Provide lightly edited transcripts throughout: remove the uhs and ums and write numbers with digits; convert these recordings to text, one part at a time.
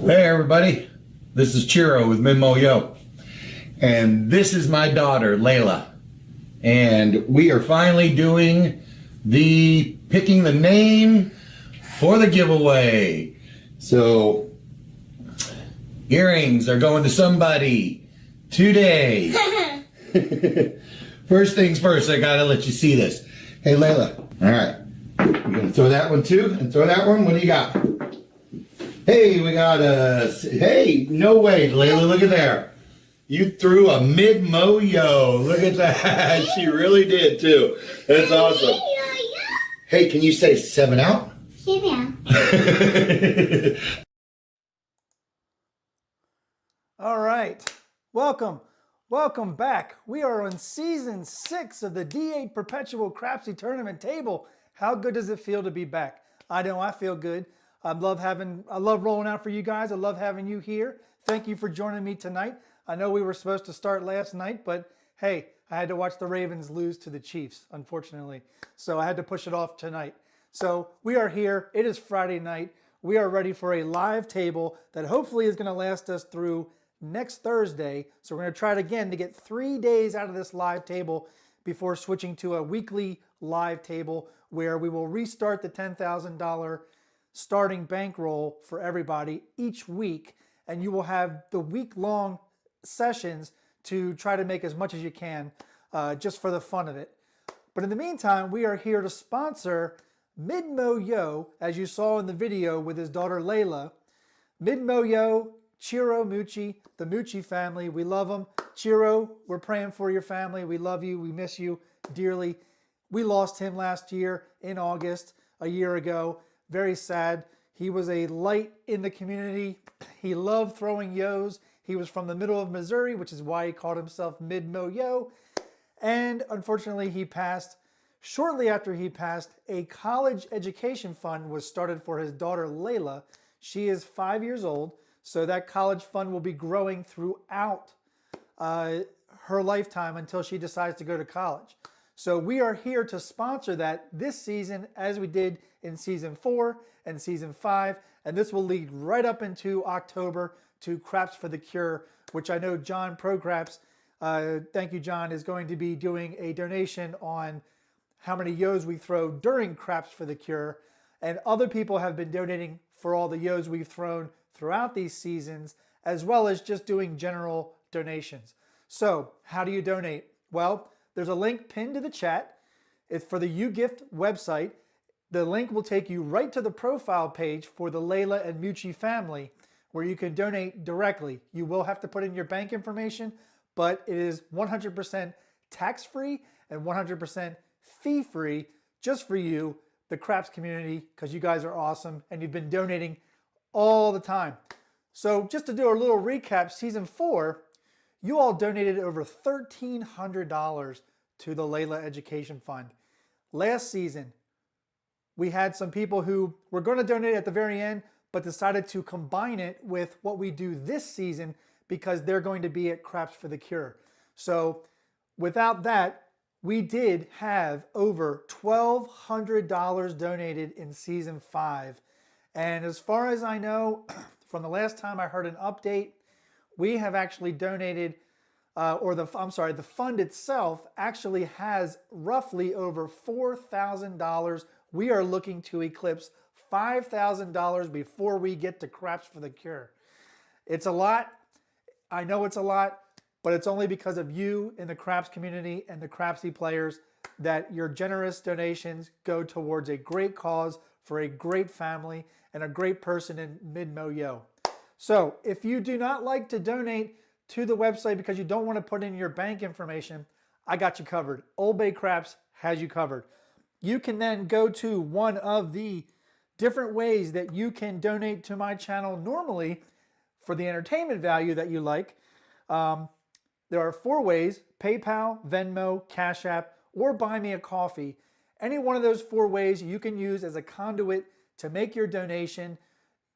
Hey everybody, this is Chiro with Venmo Yo, and this is my daughter Layla, and we are finally doing the picking the name for the giveaway. So earrings are going to somebody today. First things first, I gotta let you see this. Hey Layla, all right, you're gonna throw that one too, and throw that one. What do you got? Hey, we got a, hey, no way, Layla, look at there. You threw a mid-mo-yo. Look at that. She really did, too. That's awesome. Hey, can you say 7 out? 7 out. All right. Welcome back. We are on season 6 of the D8 Perpetual Crapsee tournament table. How good does it feel to be back? I know I feel good. I love rolling out for you guys. I love having you here. Thank you for joining me tonight. I know we were supposed to start last night, but hey, I had to watch the Ravens lose to the Chiefs, unfortunately. So I had to push it off tonight. So we are here. It is Friday night. We are ready for a live table that hopefully is going to last us through next Thursday. So we're going to try it again to get 3 days out of this live table before switching to a weekly live table where we will restart the $10,000 starting bankroll for everybody each week. And you will have the week-long sessions to try to make as much as you can just for the fun of it. But in the meantime, we are here to sponsor Midmo Yo, as you saw in the video with his daughter Layla. Midmo Yo, Chiro Mucci, the Mucci family. We love them. Chiro, we're praying for your family. We love you. We miss you dearly. We lost him last year in August, a year ago. Very sad. He was a light in the community. He loved throwing yos. He was from the middle of Missouri, which is why he called himself Midmo Yo. And unfortunately, he passed. Shortly after he passed, a college education fund was started for his daughter Layla. She is 5 years old, so that college fund will be growing throughout her lifetime until she decides to go to college. So we are here to sponsor that this season, as we did in season 4 and season 5, and this will lead right up into October to Craps for the Cure, which I know John ProCraps, thank you John, is going to be doing a donation on how many yos we throw during Craps for the Cure, and other people have been donating for all the yos we've thrown throughout these seasons, as well as just doing general donations. So how do you donate? Well, there's a link pinned to the chat. It's for the YouGift website. The link will take you right to the profile page for the Layla and Mucci family, where you can donate directly. You will have to put in your bank information, but it is 100% tax-free and 100% fee-free just for you, the Craps community, because you guys are awesome and you've been donating all the time. So just to do a little recap, season 4, you all donated over $1,300 to the Layla Education Fund. Last season, we had some people who were going to donate at the very end, but decided to combine it with what we do this season because they're going to be at Craps for the Cure. So without that, we did have over $1,200 donated in season 5. And as far as I know, from the last time I heard an update, we have actually donated, the fund itself actually has roughly over $4,000. We are looking to eclipse $5,000 before we get to Craps for the Cure. It's a lot. I know it's a lot, but it's only because of you in the Craps community and the Crapsee players that your generous donations go towards a great cause for a great family and a great person in Midmo Yo. So if you do not like to donate to the website because you don't want to put in your bank information, I got you covered. OldBayCraps has you covered. You can then go to one of the different ways that you can donate to my channel normally for the entertainment value that you like. There are 4 ways: PayPal, Venmo, Cash App, or Buy Me a Coffee. Any one of those 4 ways you can use as a conduit to make your donation.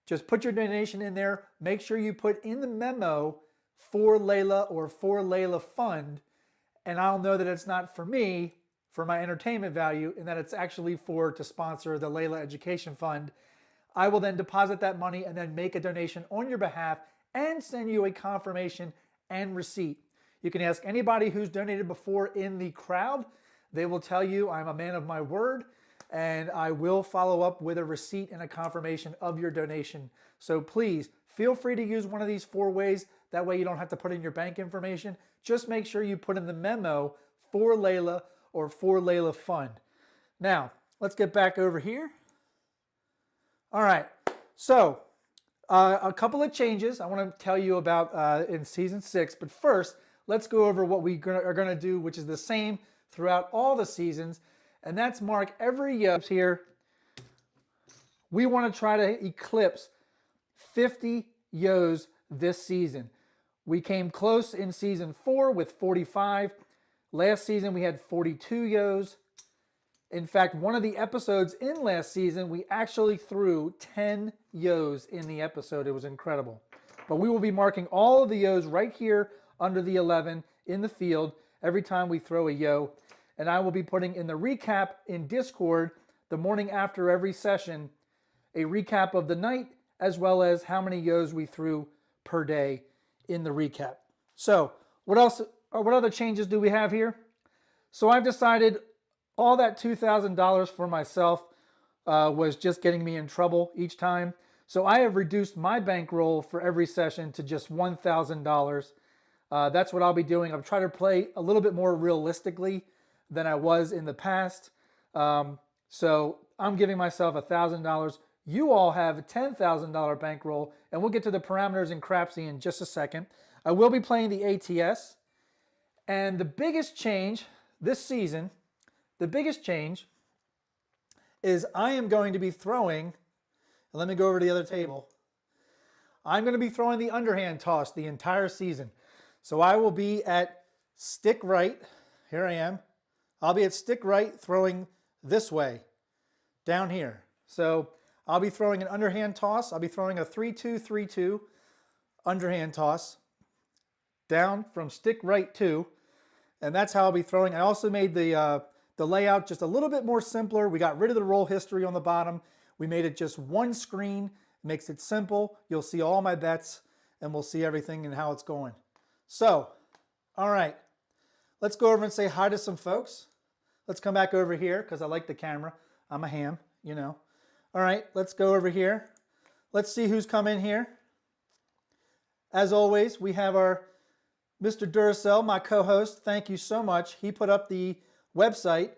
Just put your donation in there. Make sure you put in the memo for Layla or for Layla Fund, and I'll know that it's not for me, for my entertainment value, and that it's actually to sponsor the Layla Education Fund. I will then deposit that money and then make a donation on your behalf and send you a confirmation and receipt. You can ask anybody who's donated before in the crowd. They will tell you I'm a man of my word, and I will follow up with a receipt and a confirmation of your donation. So please feel free to use one of these 4 ways. That way you don't have to put in your bank information. Just make sure you put in the memo for Layla or for Layla Fund. Now, let's get back over here. All right, so a couple of changes I want to tell you about in season 6, but first, let's go over what we are going to do, which is the same throughout all the seasons, and that's mark every yo here. We want to try to eclipse 50 yos this season. We came close in season 4 with 45. Last season we had 42 yos. In fact, one of the episodes in last season, we actually threw 10 yos in the episode. It was incredible. But we will be marking all of the yos right here under the 11 in the field every time we throw a yo. And I will be putting in the recap in Discord the morning after every session, a recap of the night, as well as how many yos we threw per day in the recap. So what else, or what other changes do we have here? So I've decided all that $2,000 for myself was just getting me in trouble each time. So I have reduced my bankroll for every session to just $1,000. That's what I'll be doing. I'm trying to play a little bit more realistically than I was in the past. So I'm giving myself $1,000. You all have a $10,000 bankroll, and we'll get to the parameters in Crapsee in just a second. I will be playing the ATS, and the biggest change this season, is I am going to be throwing, let me go over to the other table. I'm going to be throwing the underhand toss the entire season. So I will be at stick right. Here I am. I'll be at stick right throwing this way, down here. So I'll be throwing an underhand toss. I'll be throwing a 3-2, 3-2 underhand toss down from stick right 2. And that's how I'll be throwing. I also made the layout just a little bit more simpler. We got rid of the roll history on the bottom. We made it just one screen. Makes it simple. You'll see all my bets, and we'll see everything and how it's going. So, all right. Let's go over and say hi to some folks. Let's come back over here because I like the camera. I'm a ham, you know. All right, let's go over here. Let's see who's come in here. As always, we have our Mr. Duracell, my co-host. Thank you so much. He put up the website.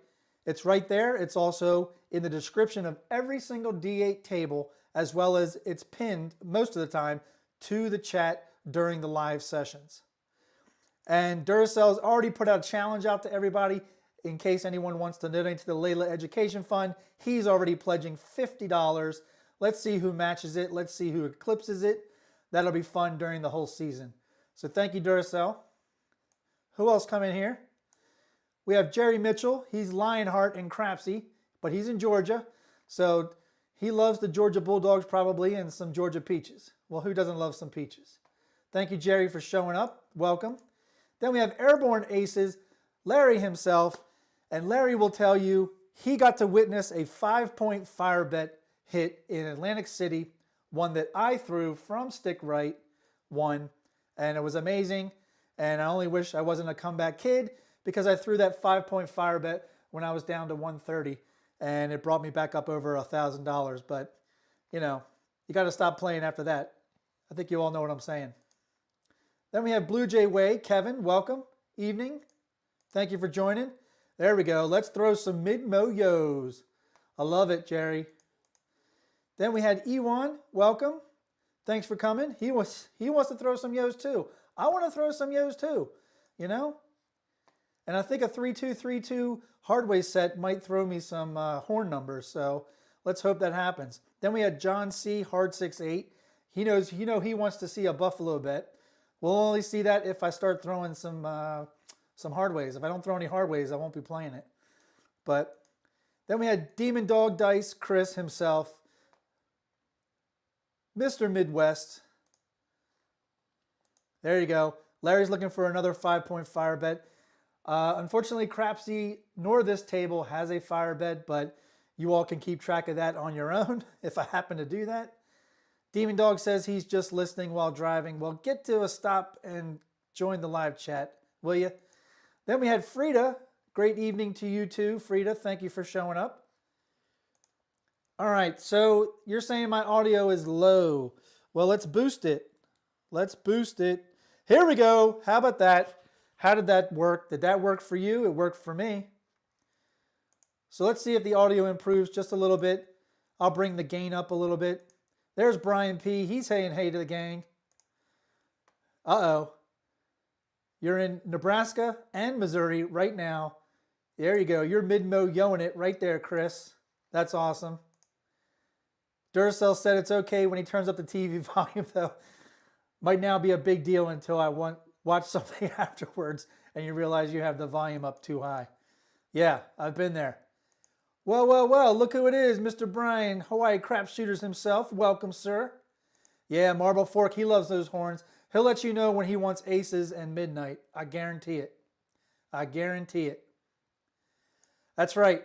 It's right there. It's also in the description of every single D8 table, as well as it's pinned most of the time to the chat during the live sessions. And Duracell's already put out a challenge out to everybody in case anyone wants to donate to the Layla Education Fund. He's already pledging $50. Let's see who matches it. Let's see who eclipses it. That'll be fun during the whole season. So thank you, Duracell. Who else come in here? We have Jerry Mitchell. He's Lionheart in Crapsee, but he's in Georgia. So he loves the Georgia Bulldogs probably and some Georgia peaches. Well, who doesn't love some peaches? Thank you, Jerry, for showing up. Welcome. Then we have Airborne Aces, Larry himself, and Larry will tell you he got to witness a 5-point fire bet hit in Atlantic City, one that I threw from stick right, won, and it was amazing. And I only wish I wasn't a comeback kid because I threw that 5-point fire bet when I was down to 130, and it brought me back up over $1,000. But, you know, you got to stop playing after that. I think you all know what I'm saying. Then we have Blue Jay Way. Kevin, welcome. Evening. Thank you for joining. There we go. Let's throw some mid-mo-yos. I love it, Jerry. Then we had Ewan. Welcome. Thanks for coming. He wants to throw some yos too. I want to throw some yos too, you know? And I think a 3-2-3-2 hardway set might throw me some horn numbers, so let's hope that happens. Then we had John C. Hard 6-8. He knows, you know, he wants to see a buffalo bet. We'll only see that if I start throwing some hardways. If I don't throw any hardways, I won't be playing it. But then we had Demon Dog Dice, Chris himself, Mr. Midwest. There you go. Larry's looking for another 5-point fire bet. Unfortunately, Crapsee nor this table has a fire bet, but you all can keep track of that on your own if I happen to do that. Demon Dog says he's just listening while driving. Well, get to a stop and join the live chat, will you? Then we had Frida. Great evening to you too, Frida. Thank you for showing up. All right, so you're saying my audio is low. Well, let's boost it. Let's boost it. Here we go. How about that? How did that work? Did that work for you? It worked for me. So let's see if the audio improves just a little bit. I'll bring the gain up a little bit. There's Brian P. He's saying hey to the gang. Uh-oh. You're in Nebraska and Missouri right now. There you go. You're mid-mo-yoing it right there, Chris. That's awesome. Duracell said it's okay when he turns up the TV volume, though. Might now be a big deal until I watch something afterwards and you realize you have the volume up too high. Yeah, I've been there. Well, well, well, look who it is, Mr. Brian, Hawaii Crap Shooters himself. Welcome, sir. Yeah, Marble Fork, he loves those horns. He'll let you know when he wants aces and midnight. I guarantee it. I guarantee it. That's right.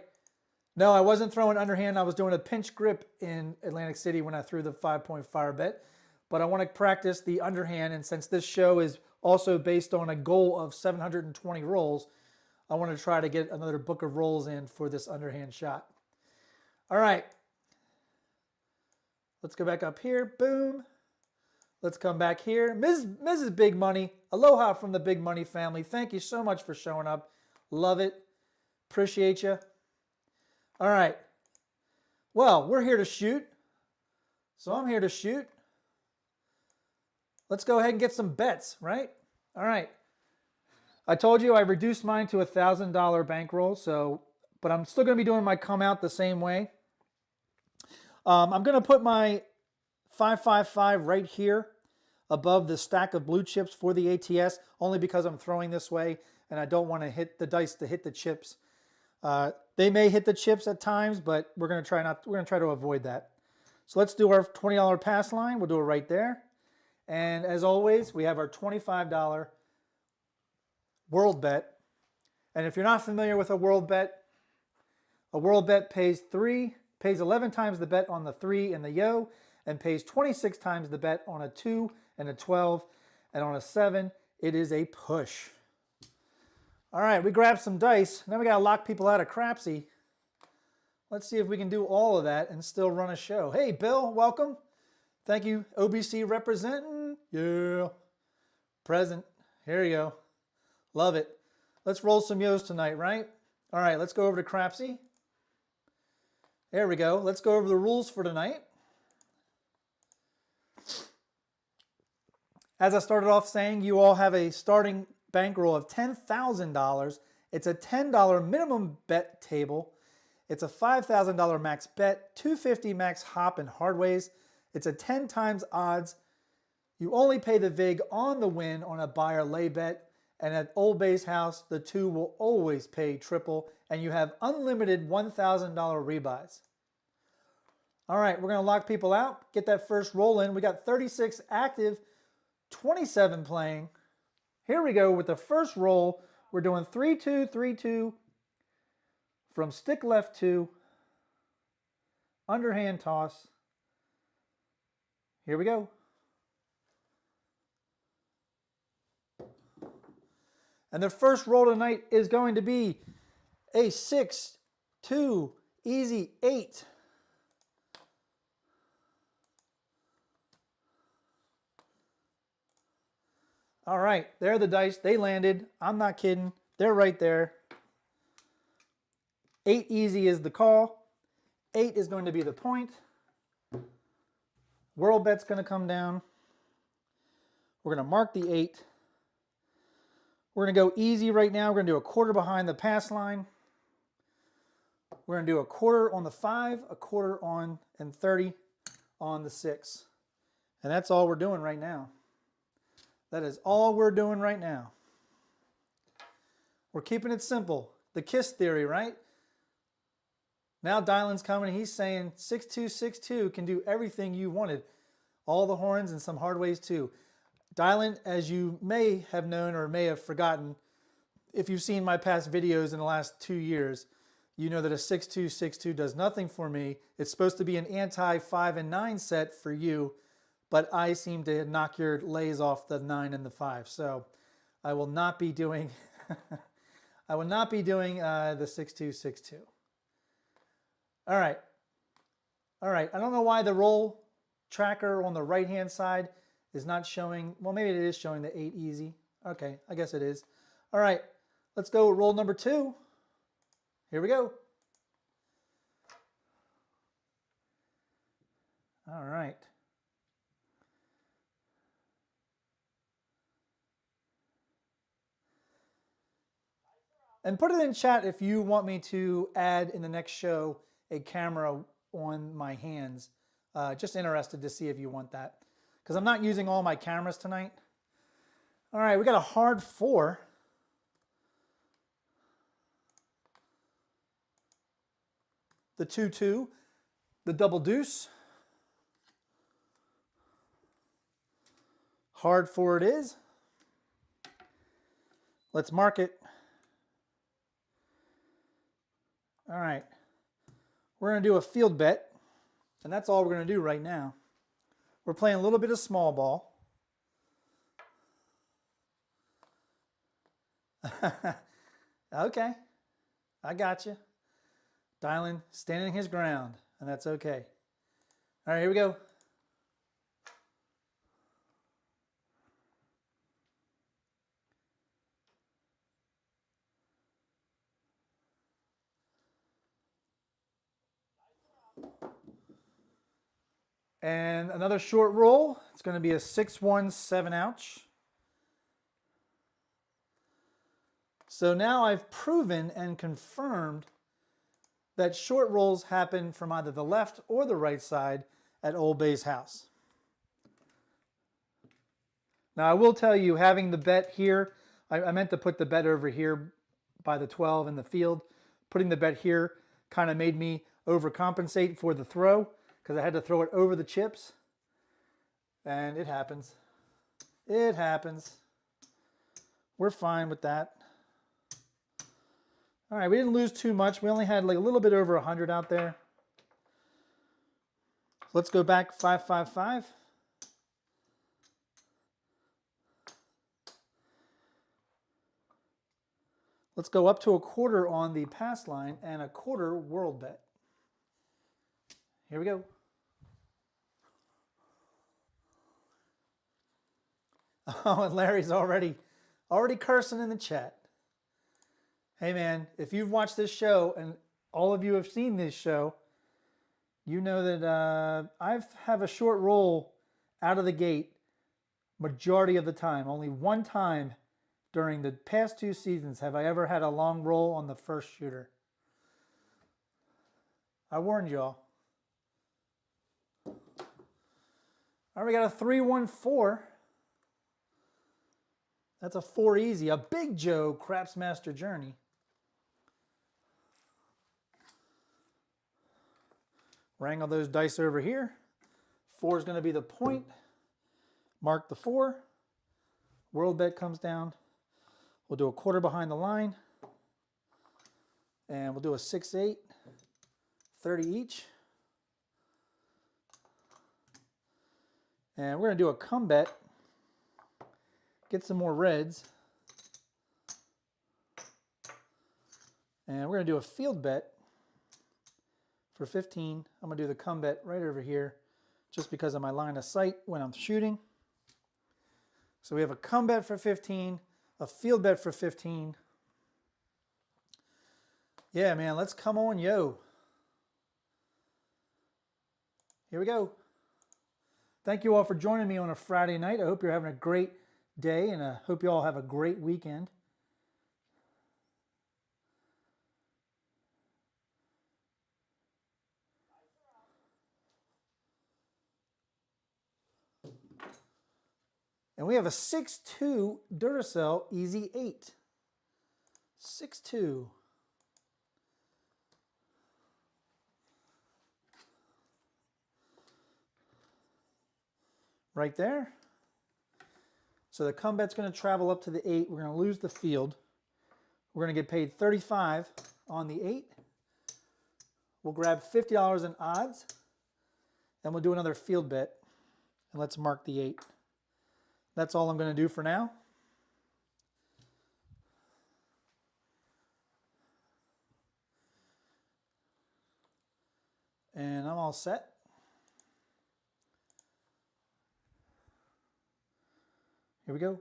No, I wasn't throwing underhand. I was doing a pinch grip in Atlantic City when I threw the 5-point fire bet. but I want to practice the underhand. And since this show is also based on a goal of 720 rolls, I want to try to get another book of rolls in for this underhand shot. All right. Let's go back up here. Boom. Let's come back here. Mrs. Big Money. Aloha from the Big Money family. Thank you so much for showing up. Love it. Appreciate you. All right. Well, we're here to shoot. So I'm here to shoot. Let's go ahead and get some bets, right? All right. I told you I reduced mine to $1,000 bankroll, but I'm still going to be doing my come out the same way. I'm going to put my 555 right here above the stack of blue chips for the ATS, only because I'm throwing this way and I don't want to hit the dice to hit the chips. They may hit the chips at times, but we're going to try to avoid that. So let's do our $20 pass line. We'll do it right there. And as always, we have our $25 world bet. And if you're not familiar with a world bet pays 11 times the bet on the 3 and the yo, and pays 26 times the bet on a 2 and a 12, and on a 7, it is a push. All right, we grabbed some dice. Now we got to lock people out of Crapsee. Let's see if we can do all of that and still run a show. Hey, Bill, welcome. Thank you, OBC representing. Yeah. Present. Here you go. Love it. Let's roll some yos tonight, right? All right, let's go over to Crapsee. There we go. Let's go over the rules for tonight. As I started off saying, you all have a starting bankroll of $10,000. It's a $10 minimum bet table. It's a $5,000 max bet, $250 max hop and hardways. It's a 10 times odds. You only pay the vig on the win on a buy or lay bet. And at Old Bay's house, the 2 will always pay triple, and you have unlimited $1,000 rebuys. All right, we're going to lock people out, get that first roll in. We got 36 active, 27 playing. Here we go with the first roll. We're doing 3-2, 3-2 from stick left 2, underhand toss. Here we go. And the first roll tonight is going to be a 6, 2, easy 8. All right, there are the dice. They landed. I'm not kidding. They're right there. 8 easy is the call. 8 is going to be the point. World bet's going to come down. We're going to mark the 8. We're going to go easy right now. We're going to do a quarter behind the pass line. We're going to do a quarter on the 5, a quarter on, and 30 on the 6. And that's all we're doing right now. That is all we're doing right now. We're keeping it simple. The KISS theory, right? Now Dylan's coming. He's saying 6-2-6-2 can do everything you wanted. All the horns and some hard ways too. Dylan, as you may have known or may have forgotten, if you've seen my past videos in the last 2 years, you know that a 6-2-6-2 does nothing for me. It's supposed to be an anti-5 and 9 set for you, but I seem to knock your lays off the 9 and the 5. So I will not be doing the 6-2-6-2. All right. All right. I don't know why the roll tracker on the right-hand side is not showing. Well, maybe it is showing the 8 easy. Okay, I guess it is. All right. Let's go roll number 2. Here we go. All right. And put it in chat if you want me to add in the next show a camera on my hands. Just interested to see if you want that. Because I'm not using all my cameras tonight. All right, we got a hard 4. The 2-2. The double deuce. Hard 4 it is. Let's mark it. All right, we're going to do a field bet, and that's all we're going to do right now. We're playing a little bit of small ball. Okay, I got you. Dylan standing his ground, and that's okay. All right, here we go. And another short roll. It's going to be a 6-1 7-ouch. So now I've proven and confirmed that short rolls happen from either the left or the right side at Old Bay's house. Now I will tell you, having the bet here, I meant to put the bet over here by the 12 in the field. Putting the bet here kind of made me overcompensate for the throw because I had to throw it over the chips. And it happens. It happens. We're fine with that. All right, we didn't lose too much. We only had like a little bit over 100 out there. Let's go back 5-5-5. Let's go up to a quarter on the pass line and a quarter world bet. Here we go. Oh, and Larry's already cursing in the chat. Hey man, if you've watched this show and all of you have seen this show, you know that I have a short roll out of the gate majority of the time. Only one time during the past 2 seasons have I ever had a long roll on the first shooter. I warned y'all. All right, we got a 3-1-4. That's a 4 easy. A Big Joe Craps Master Journey. Wrangle those dice over here. 4 is going to be the point. Mark the 4. World bet comes down. We'll do a quarter behind the line. And we'll do a 6-8. 30 each. And we're going to do a come bet. Get some more reds. And we're going to do a field bet for 15. I'm going to do the come bet right over here just because of my line of sight when I'm shooting. So we have a come bet for 15, a field bet for 15. Yeah, man, let's come on, yo. Here we go. Thank you all for joining me on a Friday night. I hope you're having a great day, and I hope you all have a great weekend. And we have a 6-2 Duracell Easy 8. 6-2. Right there. So the come bet's going to travel up to the 8. We're going to lose the field. We're going to get paid 35 on the 8. We'll grab $50 in odds. Then we'll do another field bet. And let's mark the 8. That's all I'm going to do for now. And I'm all set. Here we go.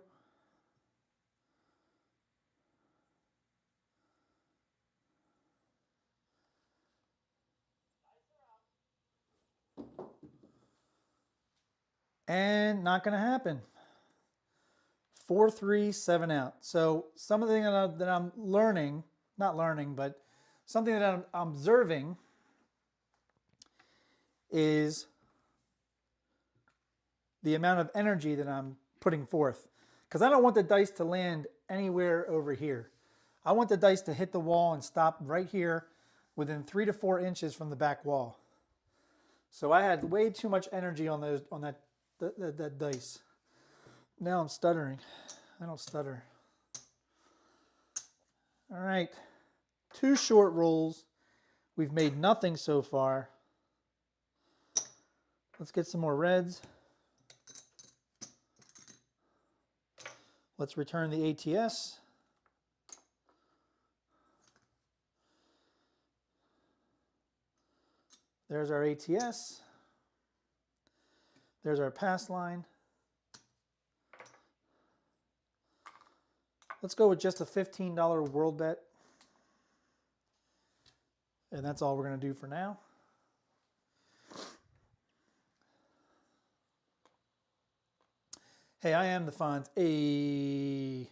And not going to happen. 4-3, 7 out. So some of the things that I'm learning, not learning, but something that I'm observing is the amount of energy that I'm putting forth. Because I don't want the dice to land anywhere over here. I want the dice to hit the wall and stop right here within 3 to 4 inches from the back wall. So I had way too much energy on that dice. Now I'm stuttering. I don't stutter. All right. 2 short rolls. We've made nothing so far. Let's get some more reds. Let's return the ATS. There's our ATS. There's our pass line. Let's go with just a $15 world bet. And that's all we're going to do for now. Hey, I am the Fonz. Hey.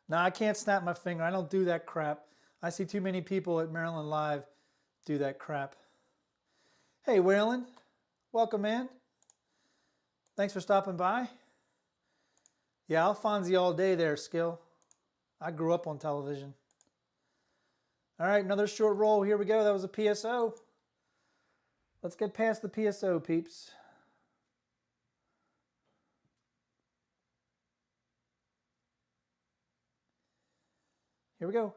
Nah, I can't snap my finger. I don't do that crap. I see too many people at Maryland Live do that crap. Hey, Waylon. Welcome in. Thanks for stopping by. Yeah, I'll Fonzie all day there, Skill. I grew up on television. All right, another short roll. Here we go. That was a PSO. Let's get past the PSO, peeps. Here we go.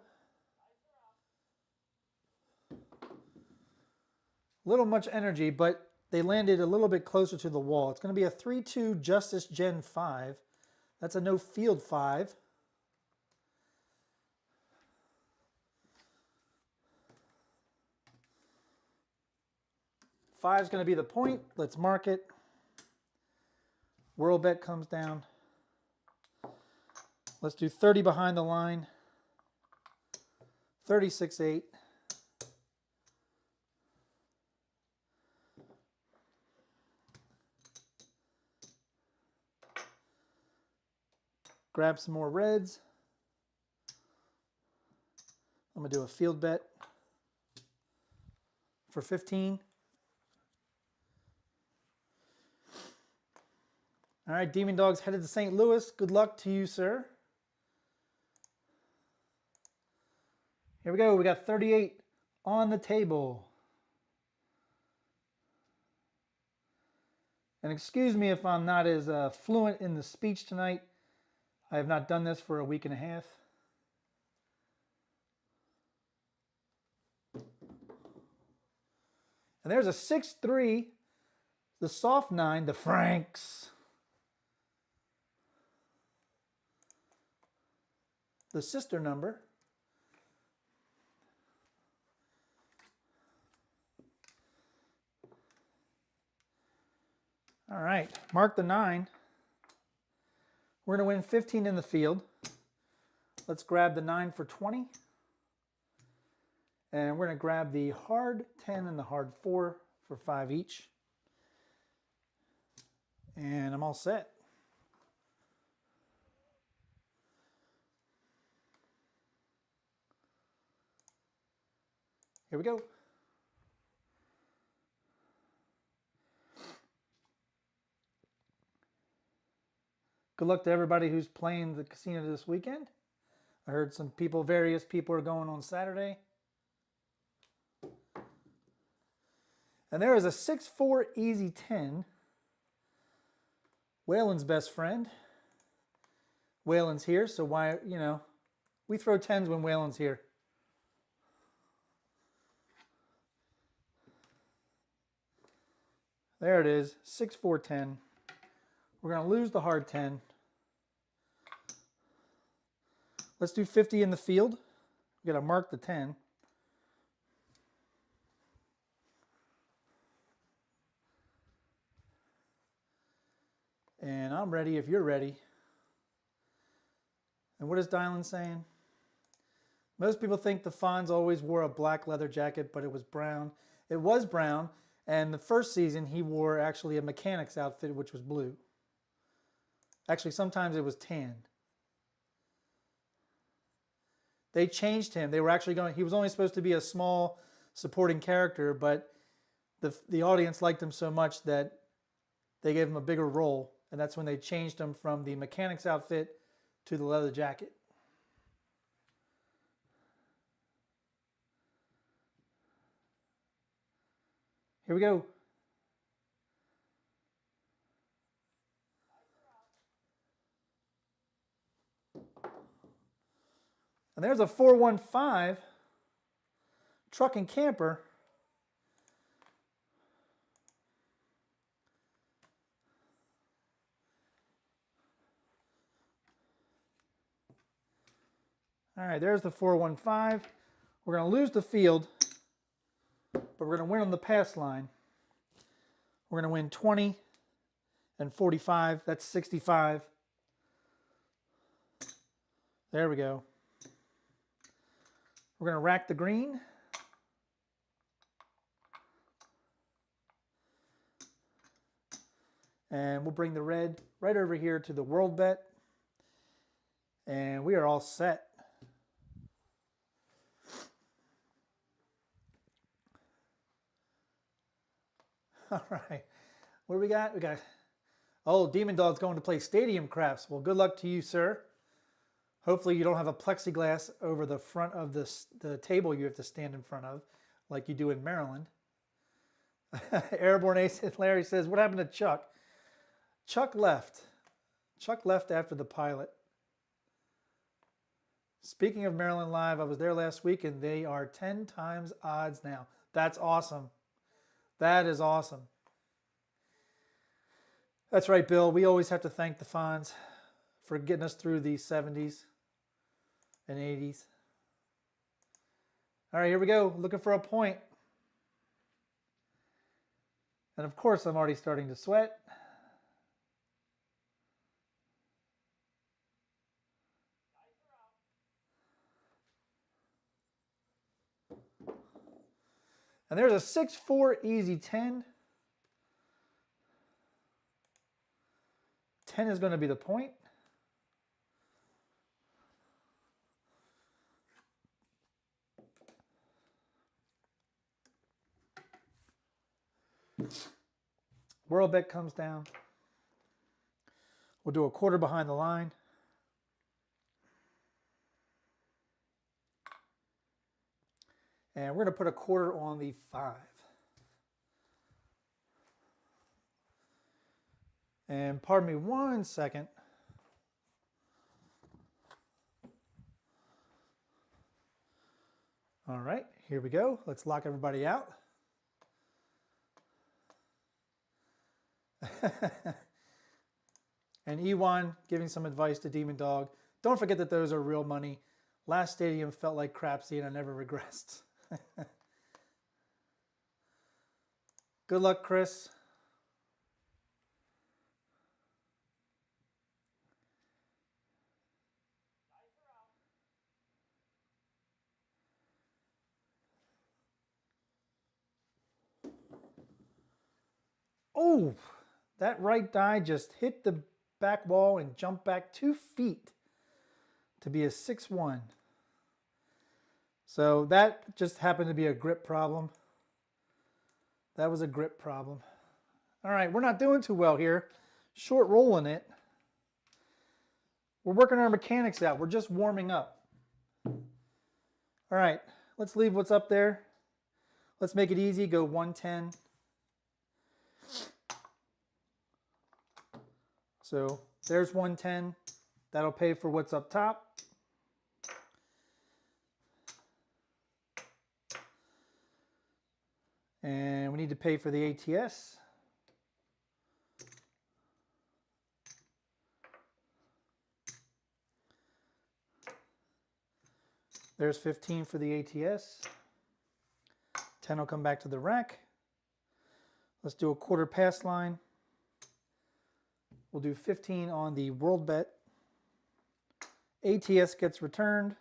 Little much energy, but they landed a little bit closer to the wall. It's going to be a 3-2 Justice Gen 5. That's a no field 5. Five's going to be the point. Let's mark it. World bet comes down. Let's do 30 behind the line. 36-8. Grab some more reds. I'm going to do a field bet for 15. All right, Demon Dog's headed to St. Louis. Good luck to you, sir. Here we go. We got 38 on the table. And excuse me if I'm not as fluent in the speech tonight. I have not done this for a week and a half. And there's a 6-3, the soft 9, the Franks. The sister number. All right, mark the 9. We're going to win 15 in the field. Let's grab the 9 for 20. And we're going to grab the hard 10 and the hard 4 for 5 each. And I'm all set. Here we go. Good luck to everybody who's playing the casino this weekend. I heard some people, various people are going on Saturday. And there is a 6-4 easy 10. Waylon's best friend. Waylon's here, so why, you know, we throw 10s when Waylon's here. There it is, 6-4 10. We're going to lose the hard 10. Let's do 50 in the field. We got to mark the 10. And I'm ready if you're ready. And what is Dylan saying? Most people think the Fonz always wore a black leather jacket, but it was brown. It was brown, and the first season he wore actually a mechanic's outfit, which was blue. Actually, sometimes it was tan. They changed him. They were actually going, he was only supposed to be a small supporting character, but the audience liked him so much that they gave him a bigger role. And that's when they changed him from the mechanic's outfit to the leather jacket. Here we go. And there's a 415 truck and camper. All right, there's the 415. We're going to lose the field, but we're going to win on the pass line. We're going to win 20 and 45. That's 65. There we go. We're going to rack the green. And we'll bring the red right over here to the world bet. And we are all set. All right. What do we got? We got, oh, Demon Dog's going to play stadium craps. Well, good luck to you, sir. Hopefully you don't have a plexiglass over the front of the table you have to stand in front of, like you do in Maryland. Airborne Ace Larry says, what happened to Chuck? Chuck left. Chuck left after the pilot. Speaking of Maryland Live, I was there last week and they are 10 times odds now. That's awesome. That is awesome. That's right, Bill. We always have to thank the Fonz for getting us through the 70s and 80s. All right, here we go. Looking for a point. And of course, I'm already starting to sweat. And there's a 6-4 easy 10. 10 is going to be the point. World bet comes down. We'll do a quarter behind the line. And we're going to put a quarter on the 5. And pardon me 1 second. All right, here we go. Let's lock everybody out. And Ewan giving some advice to Demon Dog. Don't forget that those are real money. Last stadium felt like Crapsee and I never regressed. Good luck, Chris. Oh, that right die just hit the back wall and jumped back 2 feet to be a 6-1. So that just happened to be a grip problem. That was a grip problem. All right, we're not doing too well here. Short rolling it. We're working our mechanics out. We're just warming up. All right, let's leave what's up there. Let's make it easy. Go 110. So there's 110. That'll pay for what's up top. And we need to pay for the ATS. There's 15 for the ATS. 10 will come back to the rack. Let's do a quarter pass line. We'll do 15 on the world bet. ATS gets returned.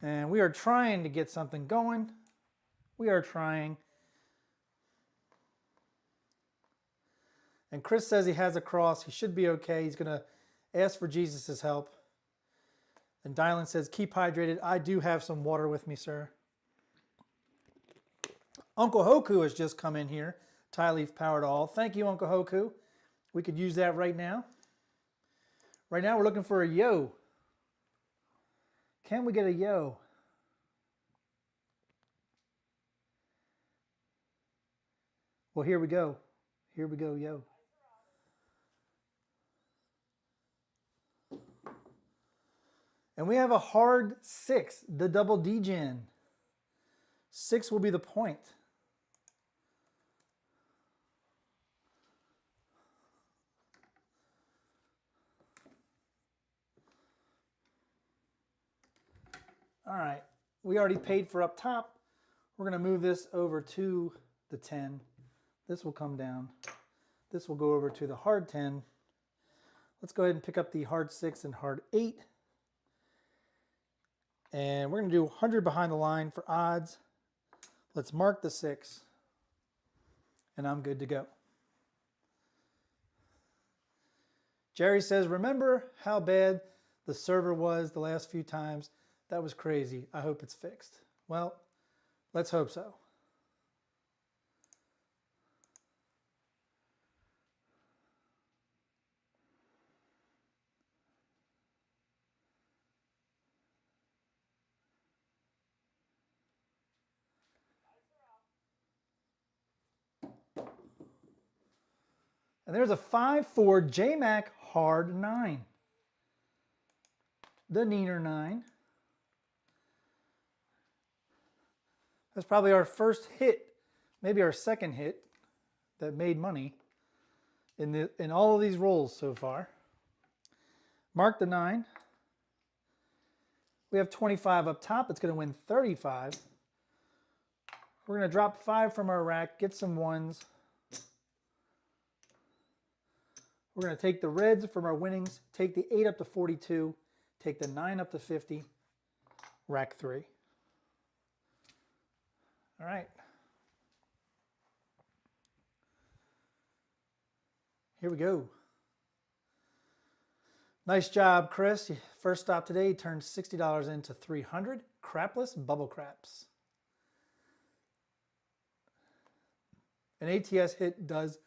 And we are trying to get something going. We are trying. And Chris says he has a cross. He should be okay. He's going to ask for Jesus' help. And Dylan says, keep hydrated. I do have some water with me, sir. Uncle Hoku has just come in here. Tie leaf powered all. Thank you, Uncle Hoku. We could use that right now. Right now, we're looking for a yo. Can we get a yo? Well, here we go. Here we go, yo. And we have a hard 6, the double D-Gen. 6 will be the point. All right, we already paid for up top. We're going to move this over to the 10. This will come down. This will go over to the hard 10. Let's go ahead and pick up the hard 6 and hard 8. And we're going to do 100 behind the line for odds. Let's mark the 6. And I'm good to go. Jerry says, remember how bad the server was the last few times? That was crazy. I hope it's fixed. Well, let's hope so. And there's a 5-4 JMac hard 9. The Neener 9. That's probably our first hit, maybe our second hit that made money in all of these rolls so far. Mark the 9. We have 25 up top. It's going to win 35. We're going to drop 5 from our rack, get some 1s. We're going to take the reds from our winnings, take the 8 up to 42, take the 9 up to 50, rack 3. All right. Here we go. Nice job, Chris. First stop today, you turned $60 into 300. Crapless bubble craps. An ATS hit does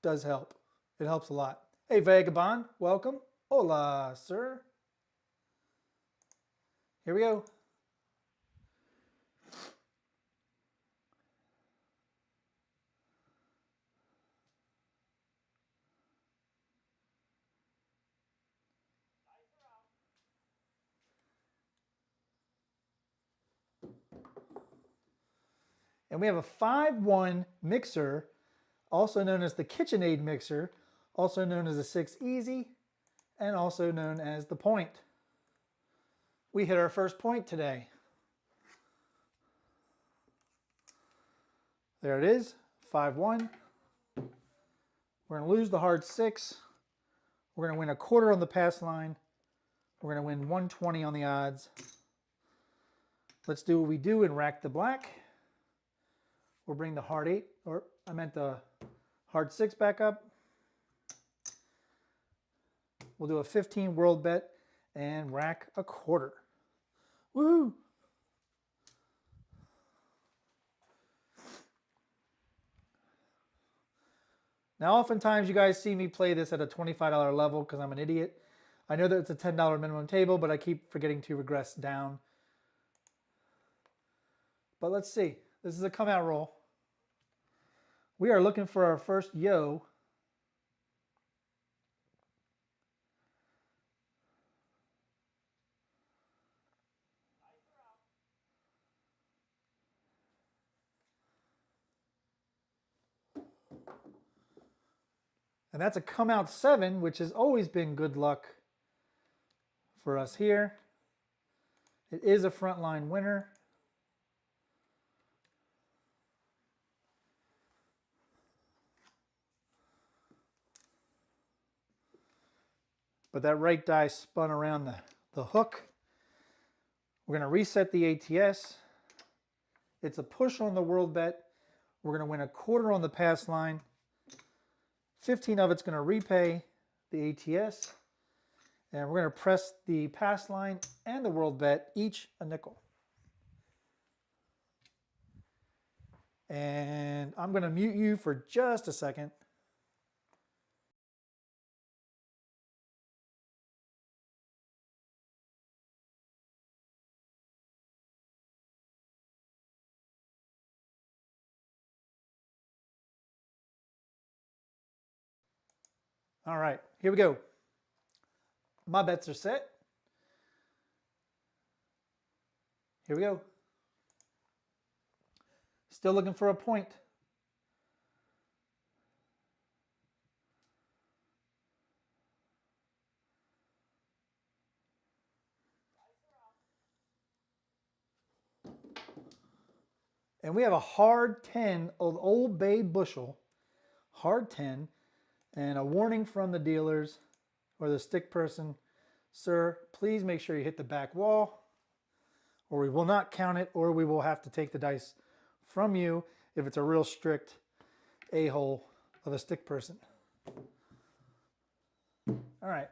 help. It helps a lot. Hey, Vagabond, welcome. Hola, sir. Here we go. And we have a 5-1 mixer, also known as the KitchenAid mixer, also known as the 6 Easy, and also known as the Point. We hit our first point today. There it is, 5-1. We're going to lose the hard 6. We're going to win a quarter on the pass line. We're going to win 120 on the odds. Let's do what we do and rack the black. We'll bring the hard 8, or I meant the hard 6 back up. We'll do a 15 world bet and rack a quarter. Woohoo! Now, oftentimes you guys see me play this at a $25 level because I'm an idiot. I know that it's a $10 minimum table, but I keep forgetting to regress down. But let's see. This is a come out roll. We are looking for our first yo. And that's a come out 7, which has always been good luck for us here. It is a frontline winner. But that right die spun around the hook. We're going to reset the ATS. It's a push on the world bet. We're going to win a quarter on the pass line. 15 of it's going to repay the ATS. And we're going to press the pass line and the world bet, each a nickel. And I'm going to mute you for just a second. All right, here we go. My bets are set. Here we go. Still looking for a point. And we have a hard 10 of Old Bay bushel, hard 10, and a warning from the dealers or the stick person. Sir, please make sure you hit the back wall, or we will not count it, or we will have to take the dice from you if it's a real strict a-hole of a stick person. All right,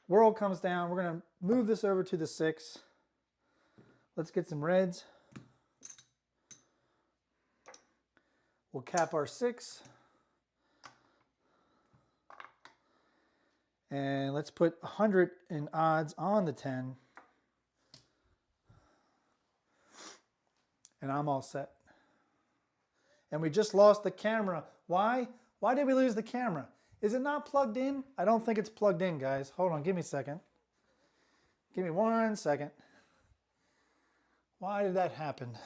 world comes down. We're gonna move this over to the 6. Let's get some reds. We'll cap our 6. And let's put 100 in odds on the 10. And I'm all set. And we just lost the camera. Why? Why did we lose the camera? Is it not plugged in? I don't think it's plugged in, guys. Hold on, give me a second. Give me 1 second. Why did that happen?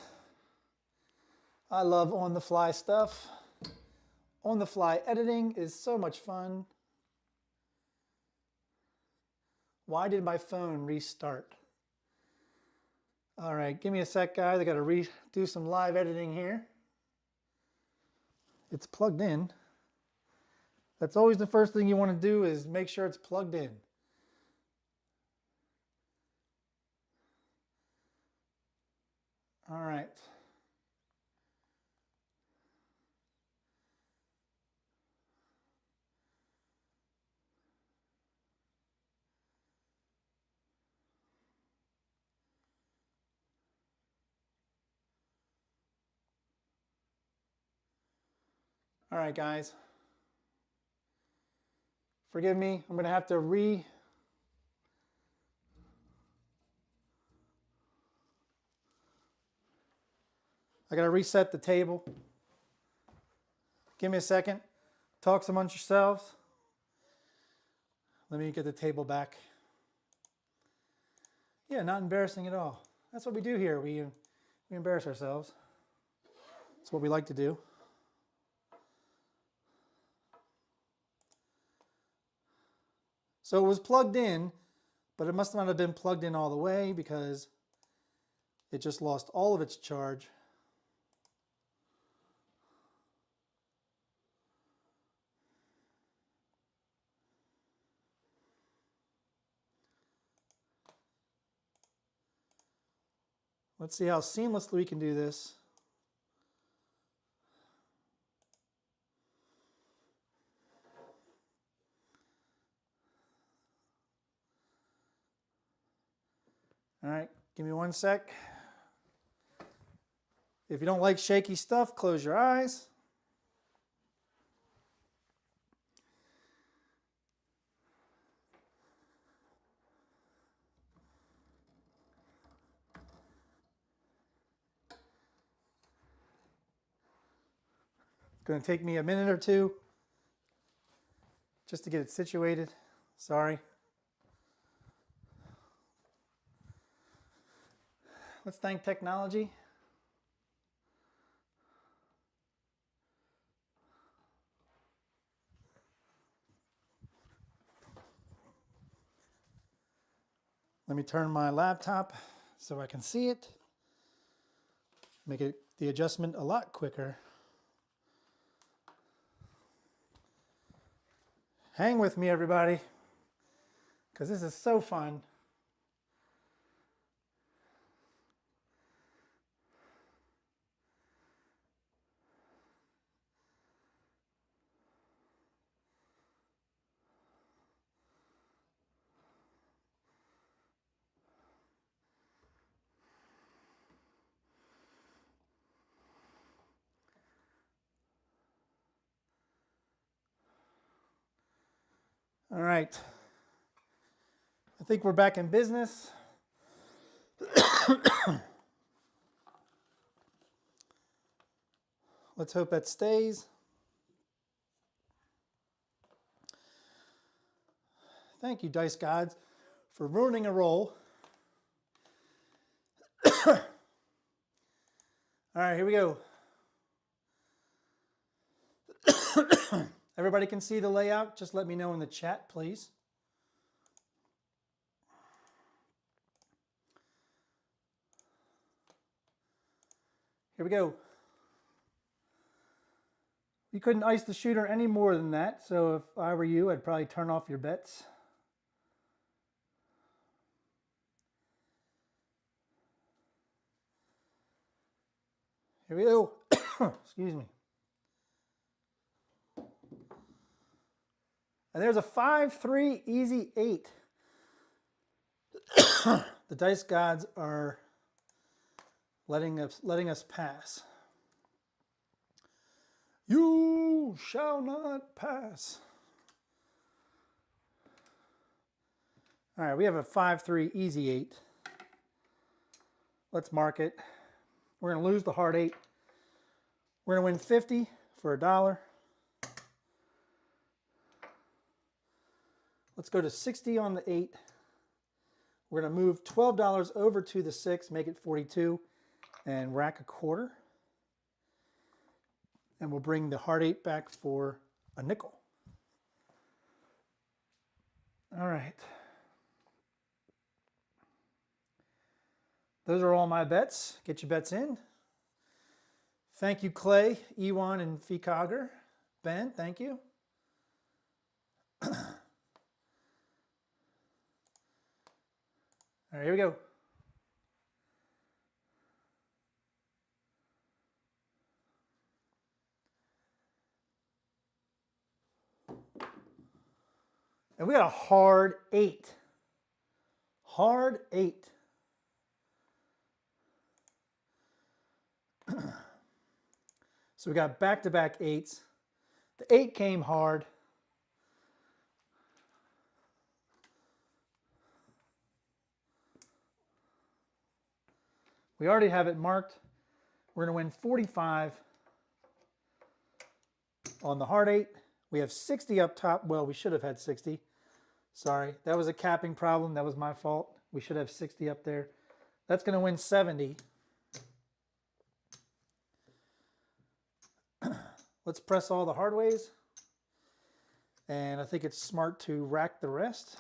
I love on-the-fly stuff. On-the-fly editing is so much fun. Why did my phone restart? All right, give me a sec, guys. I got to do some live editing here. It's plugged in. That's always the first thing you want to do, is make sure it's plugged in. All right. All right, guys. Forgive me. I'm going to have to I got to reset the table. Give me a second. Talk amongst yourselves. Let me get the table back. Yeah, not embarrassing at all. That's what we do here. We embarrass ourselves. That's what we like to do. So it was plugged in, but it must not have been plugged in all the way because it just lost all of its charge. Let's see how seamlessly we can do this. All right, give me 1 sec. If you don't like shaky stuff, close your eyes. It's going to take me a minute or two just to get it situated. Sorry. Let's thank technology. Let me turn my laptop so I can see it. Make the adjustment a lot quicker. Hang with me, everybody, because this is so fun. All right. I think we're back in business. Let's hope that stays. Thank you, Dice Gods, for ruining a roll. All right, here we go. Everybody can see the layout? Just let me know in the chat, please. Here Here we go. You couldn't ice the shooter any more than that, so if I were you, I'd probably turn off your bets. Here we go. Excuse me. And there's a 5-3 easy 8. The dice gods are letting us pass. You shall not pass. All right, we have a 5-3 easy 8. Let's mark it. We're going to lose the hard 8. We're going to win 50 for $1. Let's go to 60 on the 8. We're going to move $12 over to the 6, make it 42, and rack a quarter. And we'll bring the hard 8 back for a nickel. All right. Those are all my bets. Get your bets in. Thank you, Clay, Ewan, and Fikager. Ben, thank you. All right, here we go. And we got a hard 8. Hard 8. So we got back-to-back 8s. The 8 came hard. We already have it marked. We're going to win 45 on the hard 8. We have 60 up top. Well, we should have had 60. Sorry, that was a capping problem. That was my fault. We should have 60 up there. That's going to win 70. Let's press all the hard ways. And I think it's smart to rack the rest.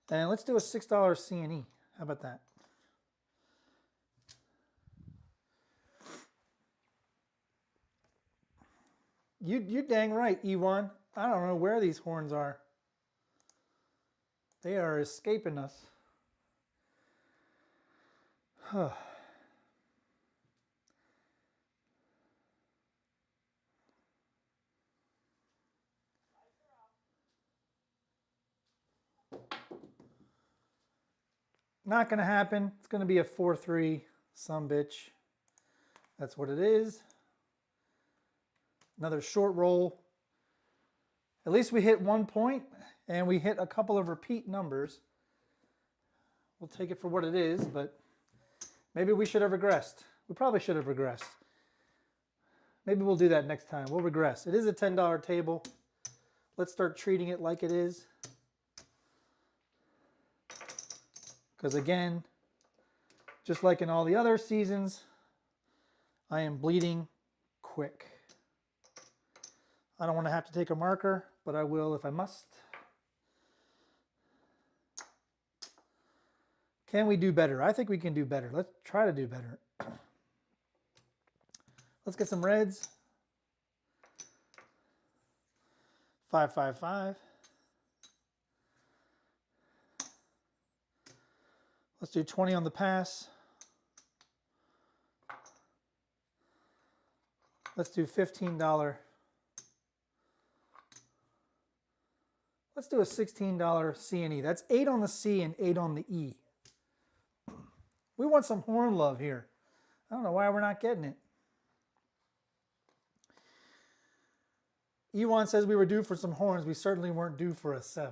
And let's do a $6 C&E. How about that? You dang right, Ewan. I don't know where these horns are. They are escaping us. Not going to happen. It's going to be a 4-3 sumbitch. That's what it is. Another short roll. At least we hit 1 point and we hit a couple of repeat numbers. We'll take it for what it is, but maybe we should have regressed. We probably should have regressed. Maybe we'll do that next time. We'll regress. It is a $10 table. Let's start treating it like it is. Because again, just like in all the other seasons, I am bleeding quick. I don't want to have to take a marker, but I will if I must. Can we do better? I think we can do better. Let's try to do better. Let's get some reds. 5, 5, 5. Let's do 20 on the pass. Let's do $15. Let's do a $16 C&E. That's 8 on the C and 8 on the E. We want some horn love here. I don't know why we're not getting it. Ewan says we were due for some horns. We certainly weren't due for a 7.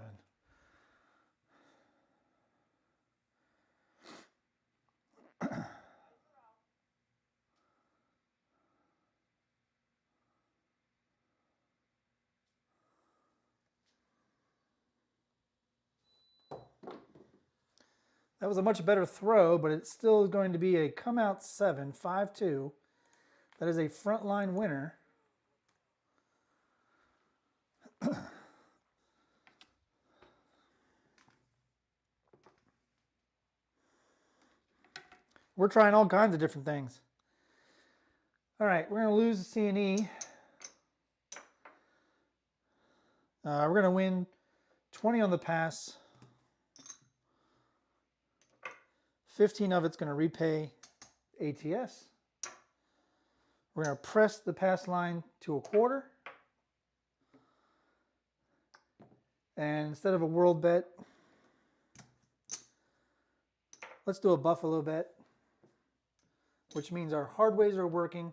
That was a much better throw, but it's still going to be a come out 7, 5-2. That is a frontline winner. We're trying all kinds of different things. All right, we're going to lose the C&E. We're going to win 20 on the pass. 15 of it's going to repay ATS. We're going to press the pass line to a quarter. And instead of a world bet, let's do a buffalo bet, which means our hard ways are working.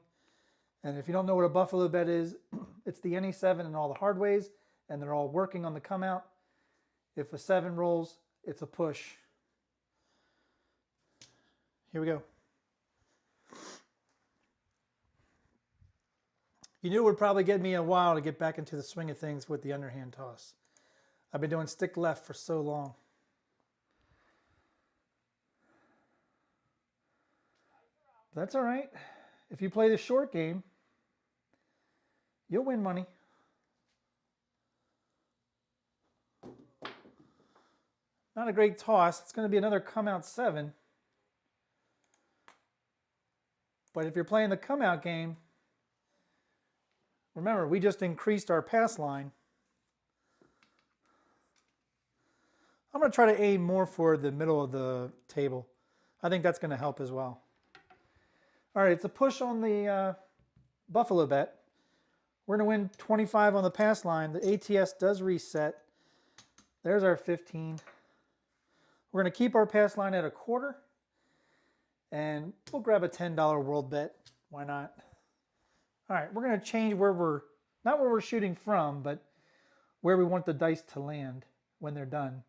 And if you don't know what a buffalo bet is, it's the any 7 and all the hard ways, and they're all working on the come out. If a 7 rolls, it's a push. Here we go. You knew it would probably get me a while to get back into the swing of things with the underhand toss. I've been doing stick left for so long. That's all right. If you play the short game, you'll win money. Not a great toss. It's going to be another come out 7. But if you're playing the come out game, remember, we just increased our pass line. I'm going to try to aim more for the middle of the table. I think that's going to help as well. All right, it's a push on the buffalo bet. We're going to win 25 on the pass line. The ATS does reset. There's our 15. We're going to keep our pass line at a quarter. And we'll grab a $10 world bet. Why not? All right, we're going to change where we're, not where we're shooting from, but where we want the dice to land when they're done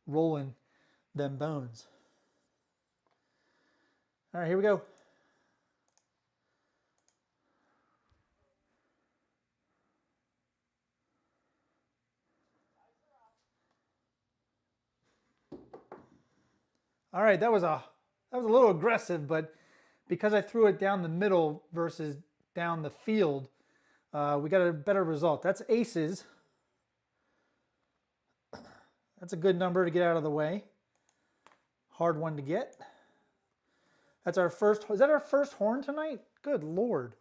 rolling them bones. All right, here we go. All right, that was a little aggressive, but because I threw it down the middle versus down the field, we got a better result. That's aces. That's a good number to get out of the way. Hard one to get. That's our first, is that our first horn tonight? Good Lord.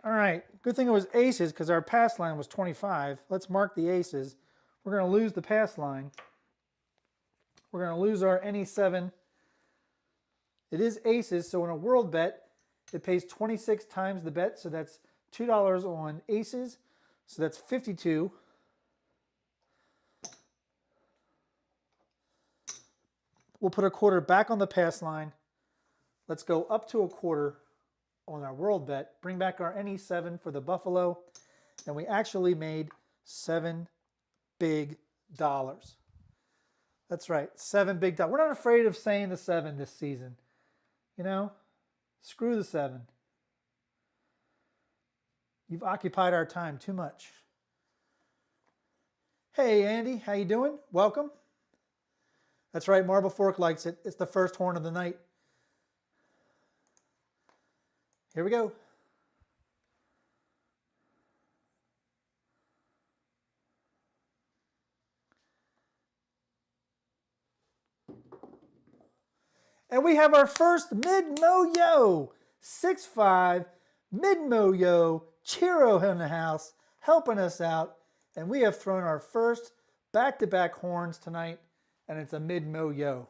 All right, good thing it was aces because our pass line was 25. Let's mark the aces. We're going to lose the pass line. We're going to lose our any 7. It is aces, so in a world bet, it pays 26 times the bet, so that's $2 on aces, so that's 52. We'll put a quarter back on the pass line. Let's go up to a quarter on our world bet, bring back our any 7 for the buffalo, and we actually made $7 big dollars. That's right, $7 big dollars. We're not afraid of saying the 7 this season. You know, screw the 7. You've occupied our time too much. Hey, Andy, how you doing? Welcome. That's right, Marble Fork likes it. It's the first horn of the night. Here we go. And we have our first mid-mo-yo, 6'5", mid-mo-yo, Chiro in the house, helping us out. And we have thrown our first back-to-back horns tonight, and it's a mid-mo-yo.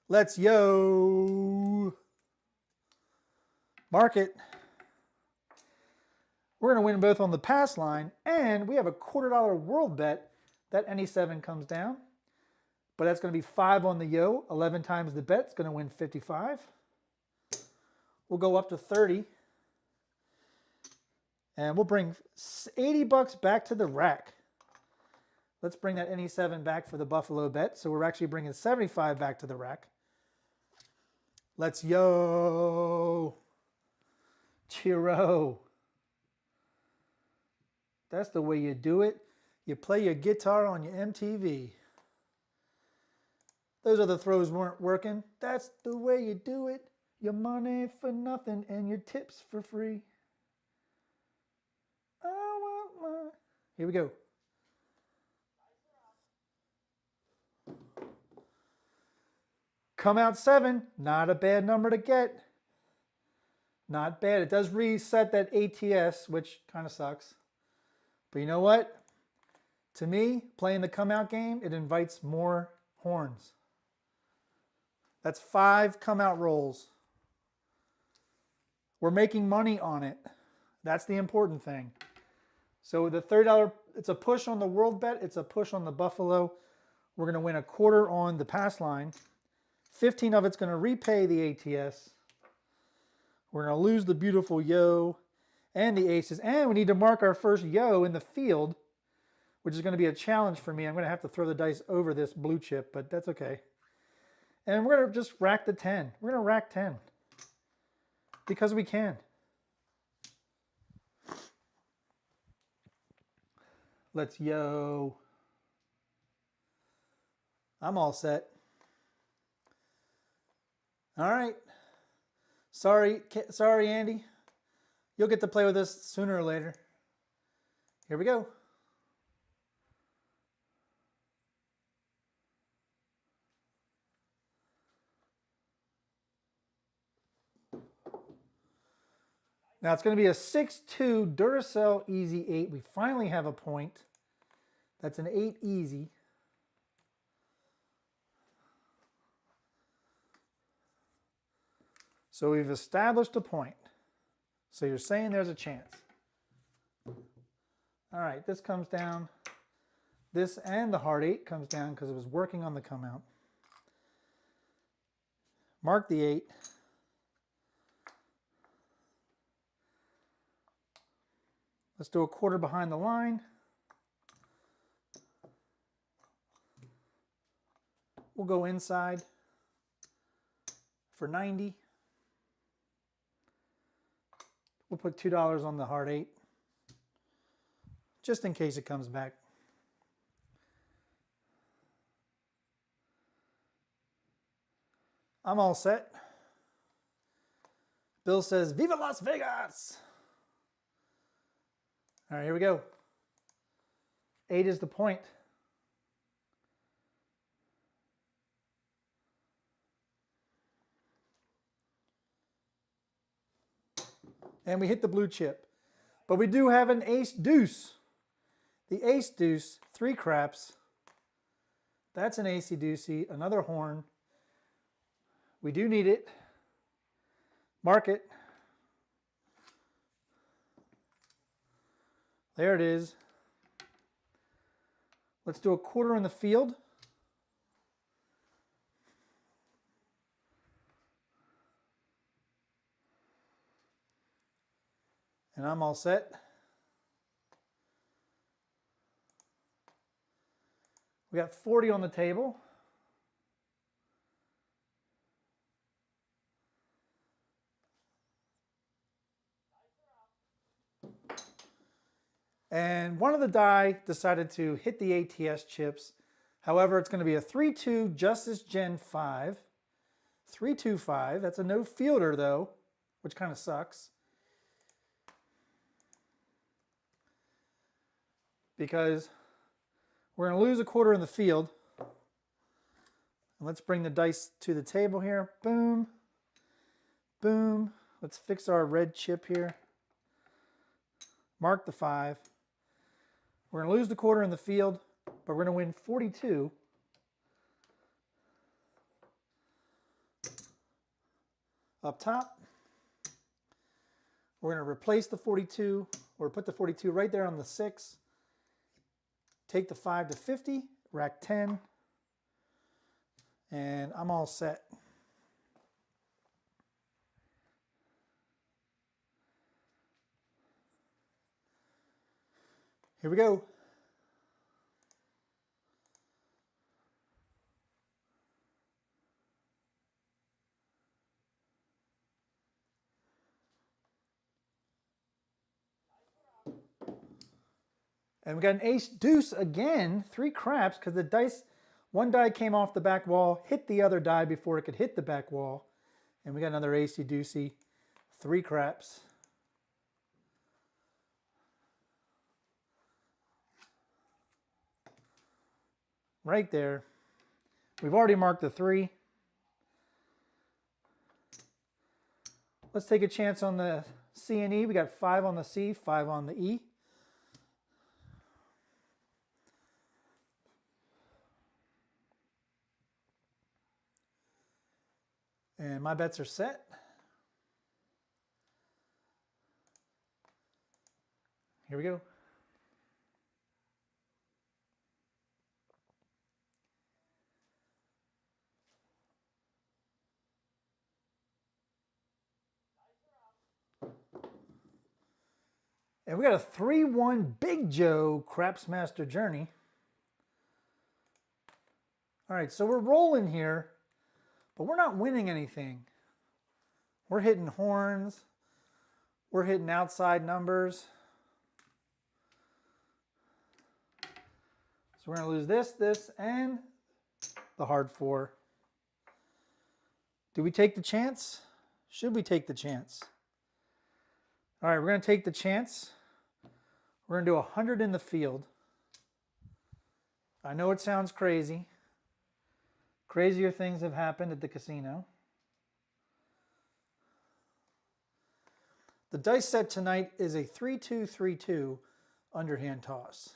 Let's yo. Mark it. We're going to win both on the pass line, and we have a $quarter world bet that any 7 comes down. But that's going to be 5 on the yo. 11 times the bet. It's going to win 55. We'll go up to 30. And we'll bring $80 back to the rack. Let's bring that any 7 back for the buffalo bet. So we're actually bringing 75 back to the rack. Let's yo. Chiro. That's the way you do it. You play your guitar on your MTV. Those other throws weren't working. That's the way you do it. Your money for nothing and your tips for free. I want my... Here we go. Come out 7, not a bad number to get. Not bad. It does reset that ATS, which kind of sucks. But you know what? To me, playing the come out game, it invites more horns. That's 5 come out rolls. We're making money on it. That's the important thing. So the $30, it's a push on the world bet. It's a push on the Buffalo. We're going to win a quarter on the pass line. 15 of it's going to repay the ATS. We're going to lose the beautiful yo and the aces. And we need to mark our first yo in the field, which is going to be a challenge for me. I'm going to have to throw the dice over this blue chip, but that's okay. And we're going to just rack the 10. We're going to rack 10 because we can. Let's yo. I'm all set. All right. Sorry, Andy. You'll get to play with us sooner or later. Here we go. Now it's going to be a 6-2 Duracell Easy 8. We finally have a point. That's an 8 easy. So we've established a point. So you're saying there's a chance. All right, this comes down. This and the hard 8 comes down because it was working on the come out. Mark the 8. Let's do a quarter behind the line. We'll go inside for 90. We'll put $2 on the hard 8, just in case it comes back. I'm all set. Bill says, Viva Las Vegas! All right, here we go. 8 is the point. And we hit the blue chip. But we do have an ace deuce. The ace deuce, 3 craps. That's an acey deucey, another horn. We do need it. Mark it. There it is. Let's do a quarter in the field. And I'm all set. We got 40 on the table. And one of the die decided to hit the ATS chips. However, it's going to be a 3-2 Justice Gen 5. 3-2-5. That's a no fielder though, which kind of sucks. Because we're going to lose a quarter in the field. And let's bring the dice to the table here. Boom. Boom. Let's fix our red chip here. Mark the 5. We're going to lose the quarter in the field, but we're going to win 42. Up top. We're going to replace the 42, or put the 42 right there on the 6. Take the 5 to 50, rack 10, and I'm all set. Here we go. And we got an ace deuce again, 3 craps, because the dice, one die came off the back wall, hit the other die before it could hit the back wall. And we got another acey deucey, 3 craps. Right there. We've already marked the 3. Let's take a chance on the C and E. We got 5 on the C, 5 on the E. And my bets are set. Here we go. And we got a 3-1 Big Joe Craps Master Journey. All right, so we're rolling here, but we're not winning anything. We're hitting horns. We're hitting outside numbers. So we're going to lose this, and the hard 4. Do we take the chance? Should we take the chance? All right, we're going to take the chance. We're going to do 100 in the field. I know it sounds crazy. Crazier things have happened at the casino. The dice set tonight is a 3-2-3-2 underhand toss.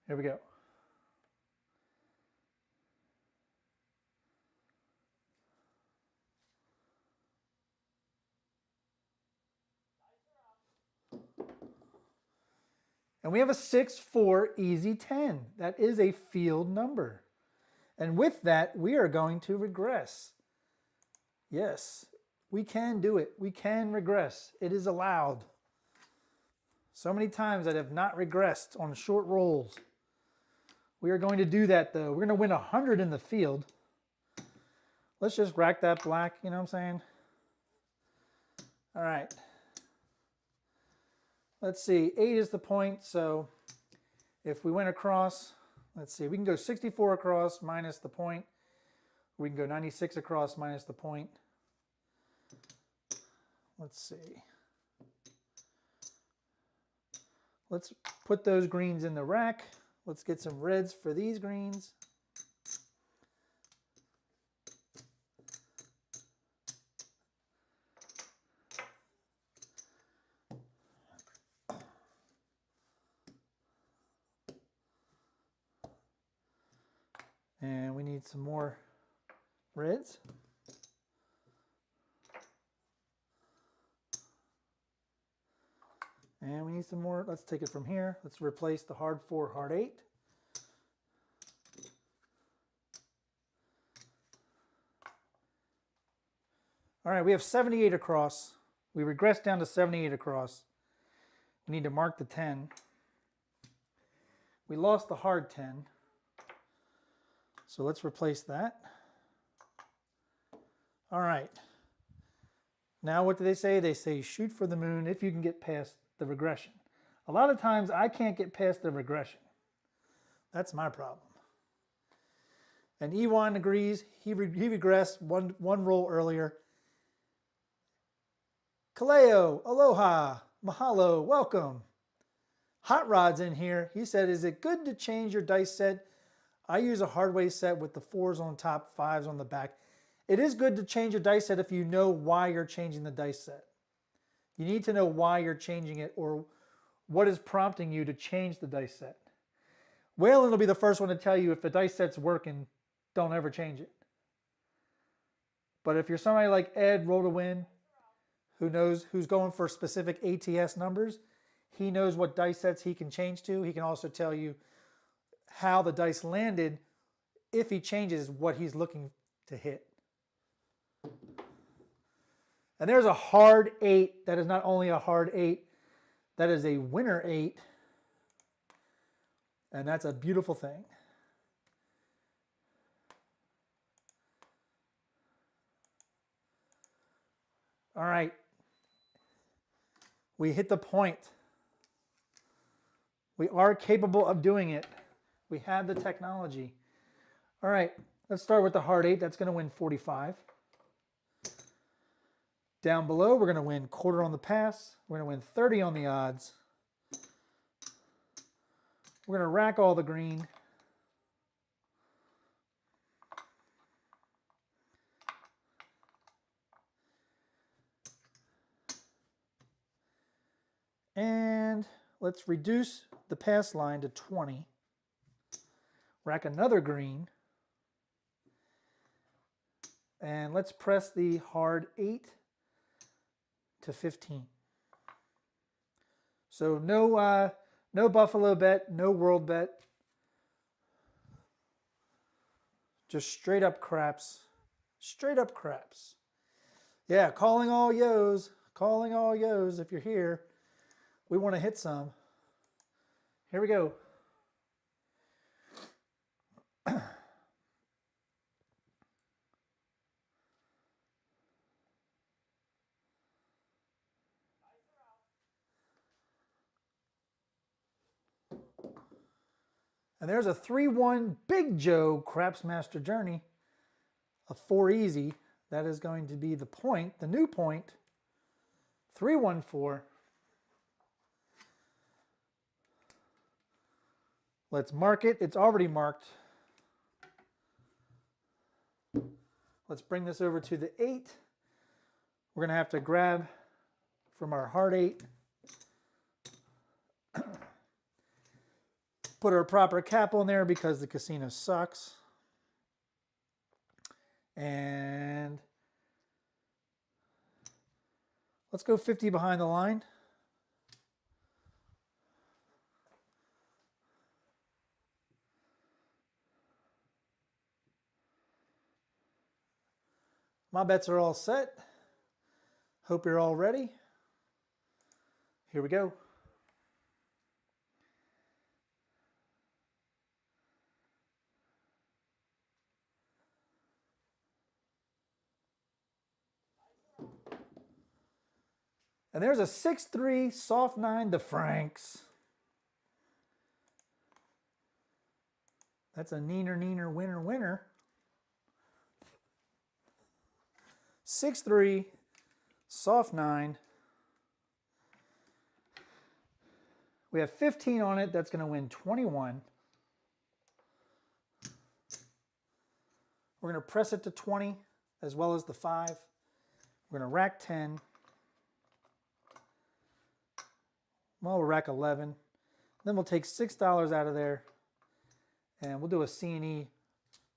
Here we go. And we have a 6-4 easy 10. That is a field number. And with that, we are going to regress. Yes, we can do it. We can regress. It is allowed. So many times I have not regressed on short rolls. We are going to do that though. We're going to win 100 in the field. Let's just rack that black, you know what I'm saying? All right. Let's see, 8 is the point, so if we went across, let's see, we can go 64 across minus the point. We can go 96 across minus the point. Let's see. Let's put those greens in the rack. Let's get some reds for these greens. And we need some more reds. And we need some more, let's take it from here. Let's replace the hard 4, hard 8. All right, we have 78 across. We regressed down to 78 across. We need to mark the 10. We lost the hard 10. So let's replace that. All right. Now what do they say? They say shoot for the moon if you can get past the regression. A lot of times I can't get past the regression. That's my problem. And Ewan agrees. He regressed one roll earlier. Kaleo, aloha, mahalo, welcome. Hot Rod's in here. He said, is it good to change your dice set? I use a hardway set with the 4s on top, 5s on the back. It is good to change your dice set if you know why you're changing the dice set. You need to know why you're changing it or what is prompting you to change the dice set. Waylon will be the first one to tell you if the dice set's working, don't ever change it. But if you're somebody like Ed, Roll to Win, who knows who's going for specific ATS numbers, he knows what dice sets he can change to. He can also tell you how the dice landed if he changes what he's looking to hit. And there's a hard 8. That is not only a hard 8, that is a winner 8. And that's a beautiful thing. All right. We hit the point. We are capable of doing it. We have the technology. All right, let's start with the hard 8. That's going to win 45. Down below, we're going to win quarter on the pass. We're going to win 30 on the odds. We're going to rack all the green. let's reduce the pass line to 20. Rack another green. And let's press the hard 8 to 15. So no buffalo bet, no world bet. Just straight up craps. Straight up craps. Yeah, calling all yos. Calling all yos if you're here. We want to hit some. Here we go. And there's a 3-1 Big Joe Craps Master Journey. A 4 easy. That is going to be the point, the new point. 314. Let's mark it. It's already marked. Let's bring this over to the 8. We're going to have to grab from our hard 8. Put our proper cap on there because the casino sucks. And let's go 50 behind the line. My bets are all set. Hope you're all ready. Here we go. And there's a 6-3 soft 9 to Franks. That's a neener, winner. 6-3 soft 9. We have 15 on it. That's going to win 21. We're going to press it to 20 as well as the 5. We're going to rack 10. Well, we'll rack 11. Then we'll take $6 out of there. And we'll do a C&E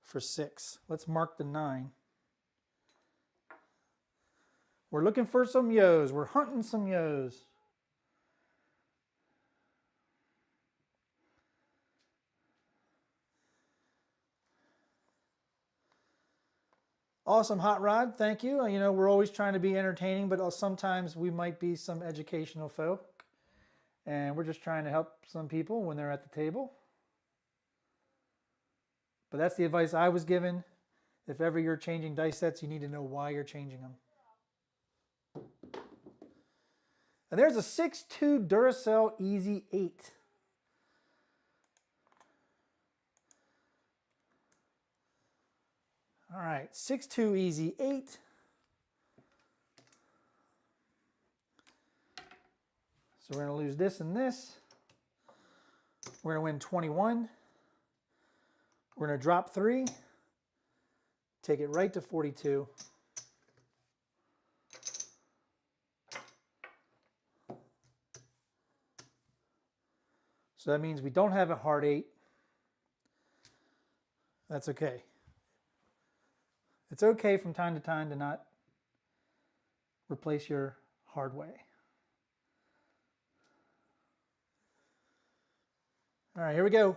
for 6. Let's mark the 9. We're looking for some yos. We're hunting some yos. Awesome, Hot Rod. Thank you. You know, we're always trying to be entertaining, but sometimes we might be some educational folk. And we're just trying to help some people when they're at the table. But that's the advice I was given. If ever you're changing dice sets, you need to know why you're changing them. And there's a 6-2 Duracell Easy 8. All right, 6-2 Easy 8. So we're going to lose this and this. We're going to win 21. We're going to drop 3. Take it right to 42. So that means we don't have a hard 8. That's okay. It's okay from time to time to not replace your hard way. All right, here we go.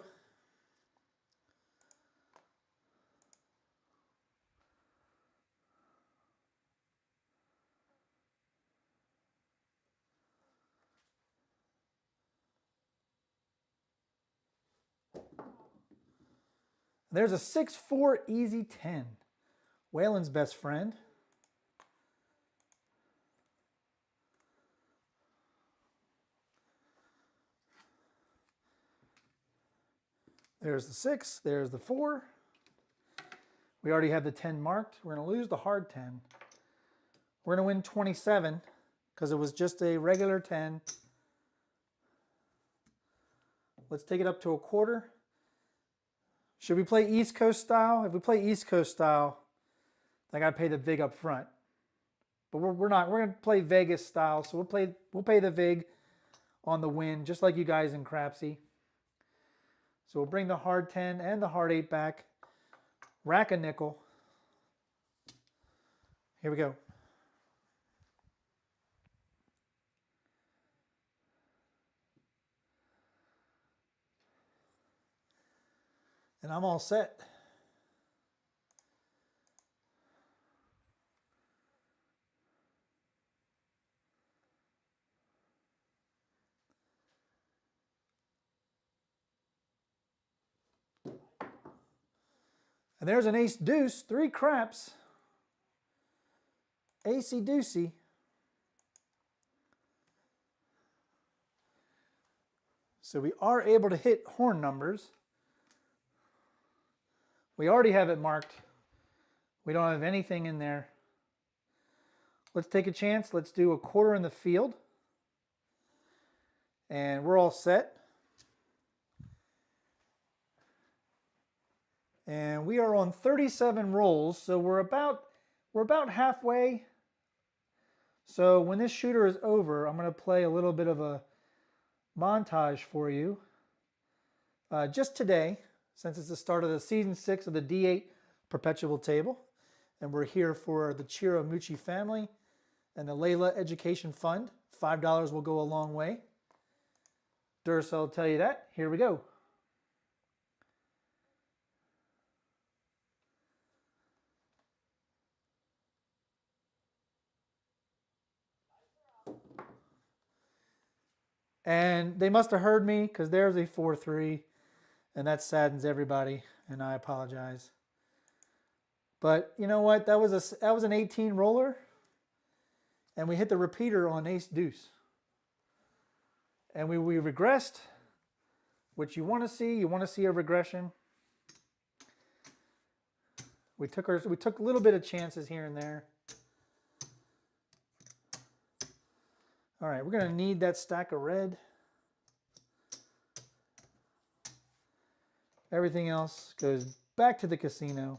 There's a 6-4 Easy 10. Waylon's best friend. There's the 6, there's the 4. We already have the 10 marked. We're going to lose the hard 10. We're going to win 27 because it was just a regular 10. Let's take it up to a quarter. Should we play East Coast style? If we play East Coast style, I got to pay the VIG up front. But we're not. We're going to play Vegas style, so we'll pay the VIG on the win, just like you guys in Crapsee. So we'll bring the hard 10 and the hard 8 back. Rack a nickel. Here we go. And I'm all set. And there's an ace deuce, 3 craps. Acey deucey. So we are able to hit horn numbers. We already have it marked. We don't have anything in there. Let's take a chance. Let's do a quarter in the field. And we're all set. And we are on 37 rolls, so we're about halfway. So when this shooter is over, I'm going to play a little bit of a montage for you. Just today, since it's the start of the season 6 of the D8 Perpetual table. And we're here for the Chiro Mucci family and the Layla Education Fund. $5 will go a long way. Duracell will tell you that. Here we go. And they must have heard me because there's a 4-3, and that saddens everybody, and I apologize. But you know what? That was an 18 roller, and we hit the repeater on ace deuce. And we regressed, which you want to see. You want to see a regression. We took a little bit of chances here and there. All right, we're going to need that stack of red. Everything else goes back to the casino.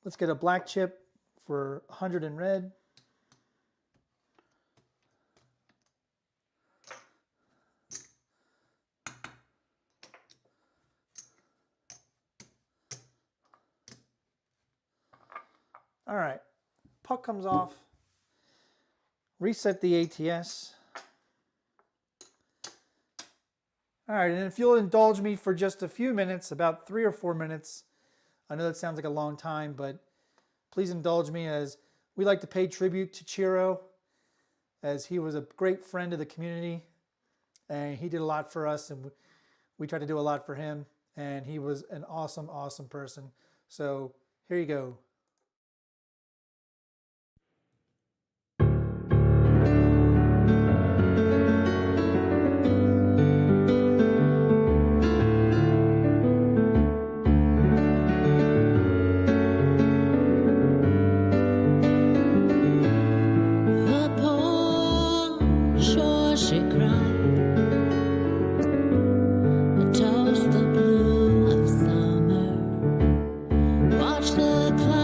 Let's get a black chip for 100 in red. All right, puck comes off. Reset the ATS. All right, and if you'll indulge me for just a few minutes, about 3 or 4 minutes. I know that sounds like a long time, but please indulge me as we like to pay tribute to Chiro, as he was a great friend of the community, and he did a lot for us, and we tried to do a lot for him, and he was an awesome, awesome person. So here you go. Toast the blue of summer. Watch the clouds.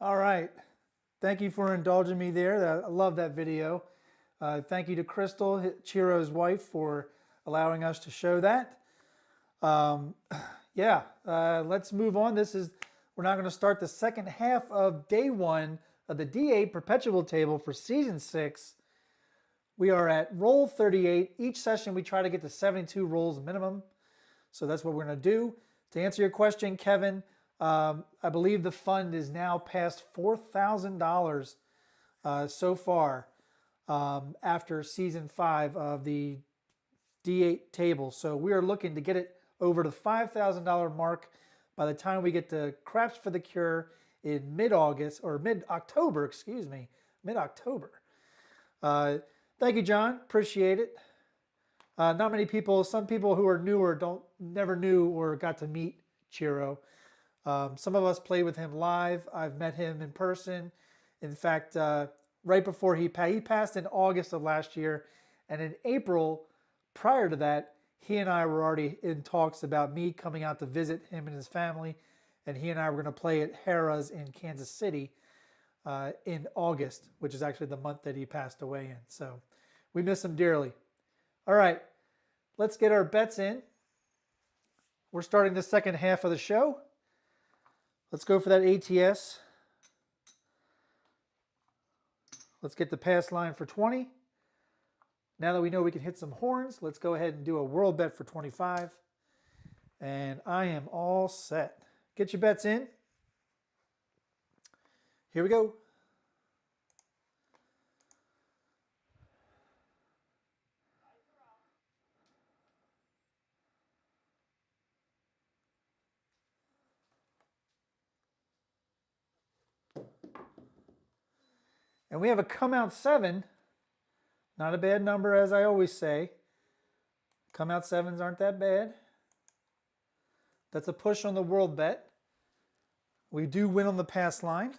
All right. Thank you for indulging me there. I love that video. Thank you to Crystal, Chiro's wife, for allowing us to show that. Let's move on. We're now going to start the second half of day 1 of the D8 Perpetual table for season 6. We are at roll 38. Each session we try to get to 72 rolls minimum. So that's what we're going to do. To answer your question, Kevin, I believe the fund is now past $4,000 so far after season 5 of the D8 table. So we are looking to get it over the $5,000 mark by the time we get to Craps for the Cure in mid-August, or mid-October, excuse me, mid-October. Thank you, John. Appreciate it. Not many people, some people who are newer never knew or got to meet Chiro. Some of us played with him live. I've met him in person. In fact, right before he passed in August of last year, and in April, prior to that, he and I were already in talks about me coming out to visit him and his family, and he and I were going to play at Harrah's in Kansas City in August, which is actually the month that he passed away in. So we miss him dearly. All right, let's get our bets in. We're starting the second half of the show. Let's go for that ATS. Let's get the pass line for 20. Now that we know we can hit some horns, let's go ahead and do a world bet for 25. And I am all set. Get your bets in. Here we go. And we have a come out 7. Not a bad number, as I always say. Come out 7s aren't that bad. That's a push on the world bet. We do win on the pass line.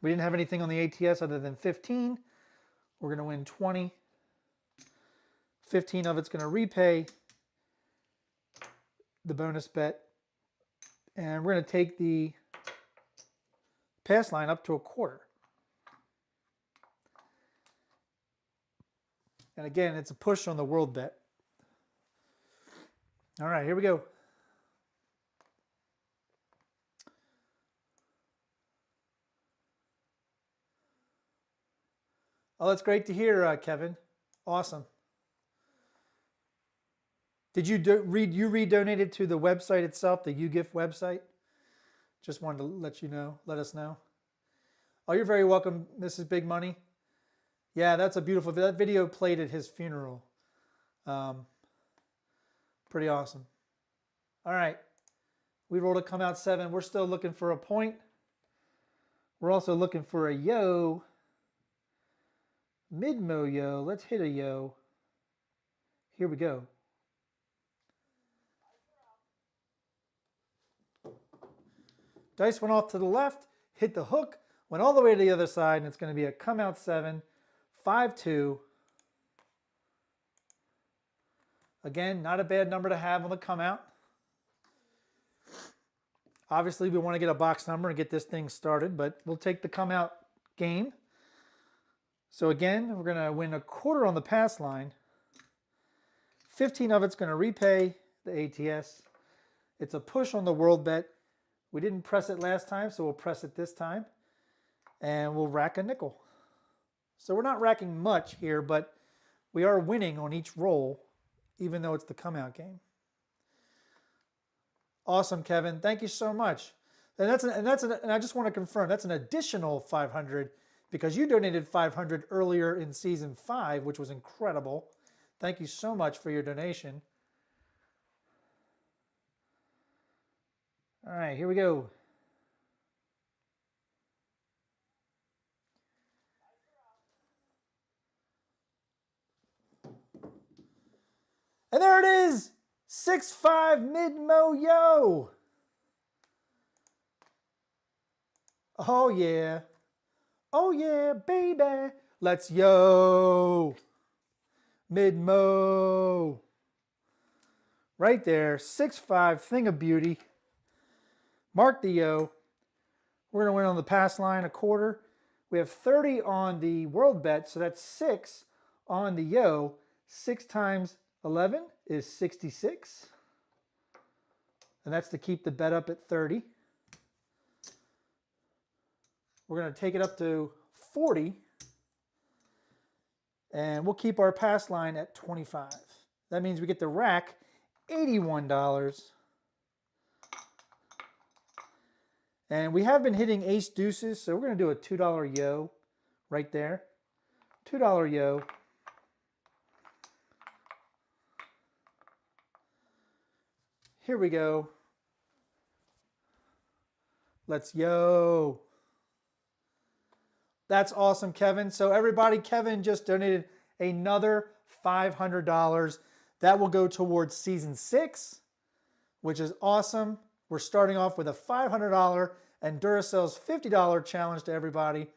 We didn't have anything on the ATS other than 15. We're going to win 20. 15 of it's going to repay the bonus bet. And we're going to take the pass line up to a quarter. And again, it's a push on the world bet. All right, here we go. Oh, that's great to hear, Kevin. Awesome. Did you redonated to the website itself, the UGIF website? Just wanted to let us know. Oh, you're very welcome, Mrs. Big Money. Yeah, that's a beautiful video. That video played at his funeral. Pretty awesome. All right. We rolled a come out 7. We're still looking for a point. We're also looking for a yo. Mid-mo yo. Let's hit a yo. Here we go. Dice went off to the left, hit the hook, went all the way to the other side, and it's going to be a come out 7, 5-2. Again, not a bad number to have on the come out. Obviously, we want to get a box number and get this thing started, but we'll take the come out game. So again, we're going to win a quarter on the pass line. 15 of it's going to repay the ATS. It's a push on the world bet. We didn't press it last time, so we'll press it this time. And we'll rack a nickel. So we're not racking much here, but we are winning on each roll, even though it's the come out game. Awesome, Kevin. Thank you so much. And I just want to confirm that's an additional 500 because you donated 500 earlier in season 5, which was incredible. Thank you so much for your donation. All right, here we go. And there it is, 6-5 mid-mo yo. Oh yeah. Oh yeah, baby. Let's yo. Mid-mo. Right there, 6-5, thing of beauty. Mark the yo. We're going to win on the pass line a quarter. We have 30 on the world bet, so that's 6 on the yo. 6 times 11 is 66. And that's to keep the bet up at 30. We're going to take it up to 40. And we'll keep our pass line at 25. That means we get the rack $81. And we have been hitting ace deuces, so we're going to do a $2 yo right there. $2 yo. Here we go. Let's yo. That's awesome, Kevin. So everybody, Kevin just donated another $500. That will go towards season 6, which is awesome. We're starting off with a $500 and Duracell's $50 challenge to everybody.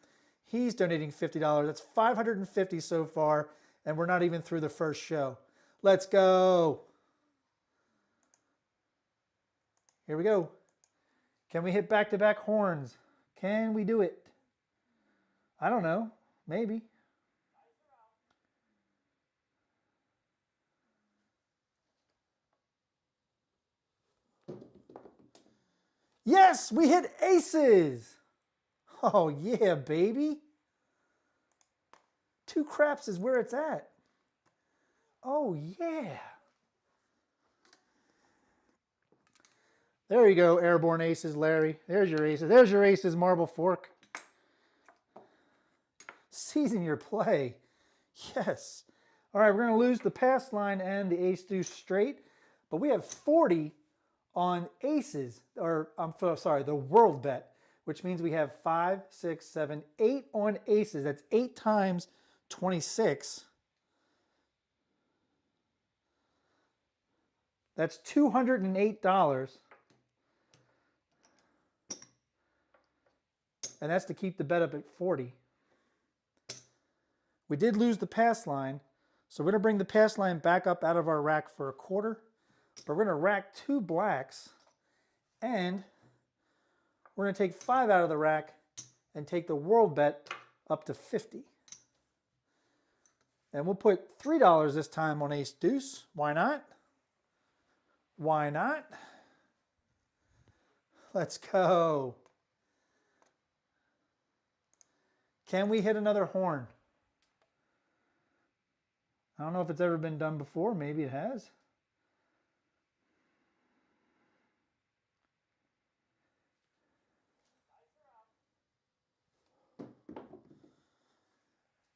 He's donating $50. That's $550 so far, and we're not even through the first show. Let's go. Here we go. Can we hit back-to-back horns? Can we do it? I don't know. Maybe. Yes, we hit aces. Oh, yeah, baby. 2 craps is where it's at. Oh, yeah. There you go, airborne aces, Larry. There's your aces. There's your aces, marble fork. Season your play. Yes. All right, we're going to lose the pass line and the ace deuce straight, but we have 40 on aces, or I'm sorry, the world bet, which means we have 5, 6, 7, 8 on aces. That's 8 times 26. That's $208. And that's to keep the bet up at 40. We did lose the pass line, so we're going to bring the pass line back up out of our rack for a quarter. But we're going to rack 2 blacks, and we're going to take 5 out of the rack and take the world bet up to 50. And we'll put $3 this time on ace deuce. Why not? Why not? Let's go. Can we hit another horn? I don't know if it's ever been done before. Maybe it has.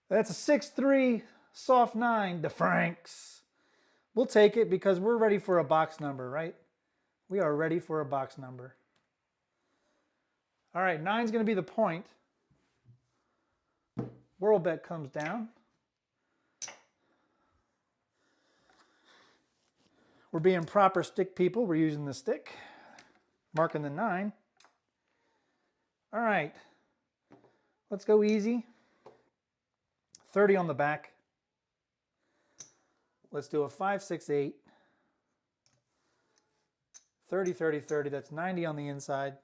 That's a 6-3 soft 9 to Franks. We'll take it because we're ready for a box number, right? We are ready for a box number. All right, 9's going to be the point. World bet comes down. We're being proper stick people. We're using the stick, marking the 9. All right, let's go easy. 30 on the back. Let's do a 5, 6, 8. 30, 30, 30. That's 90 on the inside.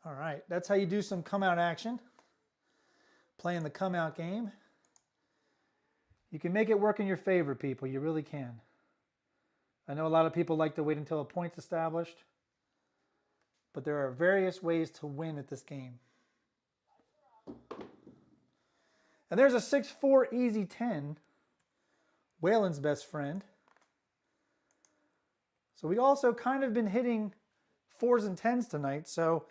All right, that's how you do some come out action. Playing the come out game. You can make it work in your favor, people. You really can. I know a lot of people like to wait until a point's established, but there are various ways to win at this game. And there's a 6-4 easy 10. Waylon's best friend. So we also kind of been hitting 4s and 10s tonight, so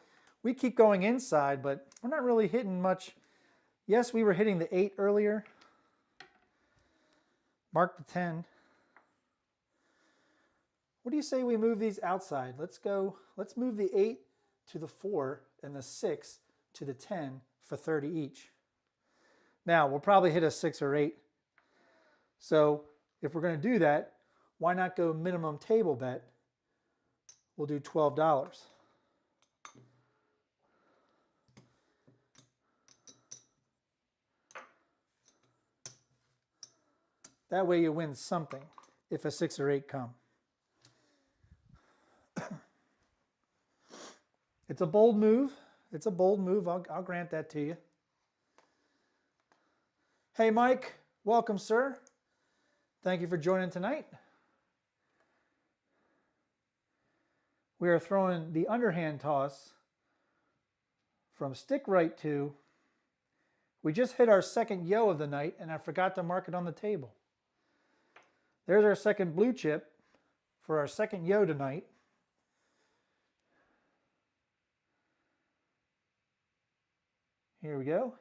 we keep going inside, but we're not really hitting much. Yes, we were hitting the 8 earlier. Mark the 10. What do you say we move these outside? Let's move the 8 to the 4 and the 6 to the 10 for 30 each. Now, we'll probably hit a 6 or 8. So if we're going to do that, why not go minimum table bet? We'll do $12. That way you win something if a 6 or 8 come. It's a bold move. It's a bold move. I'll grant that to you. Hey, Mike. Welcome, sir. Thank you for joining tonight. We are throwing the underhand toss from stick right to. We just hit our second yo of the night, and I forgot to mark it on the table. There's our second blue chip for our second yo tonight. Here we go.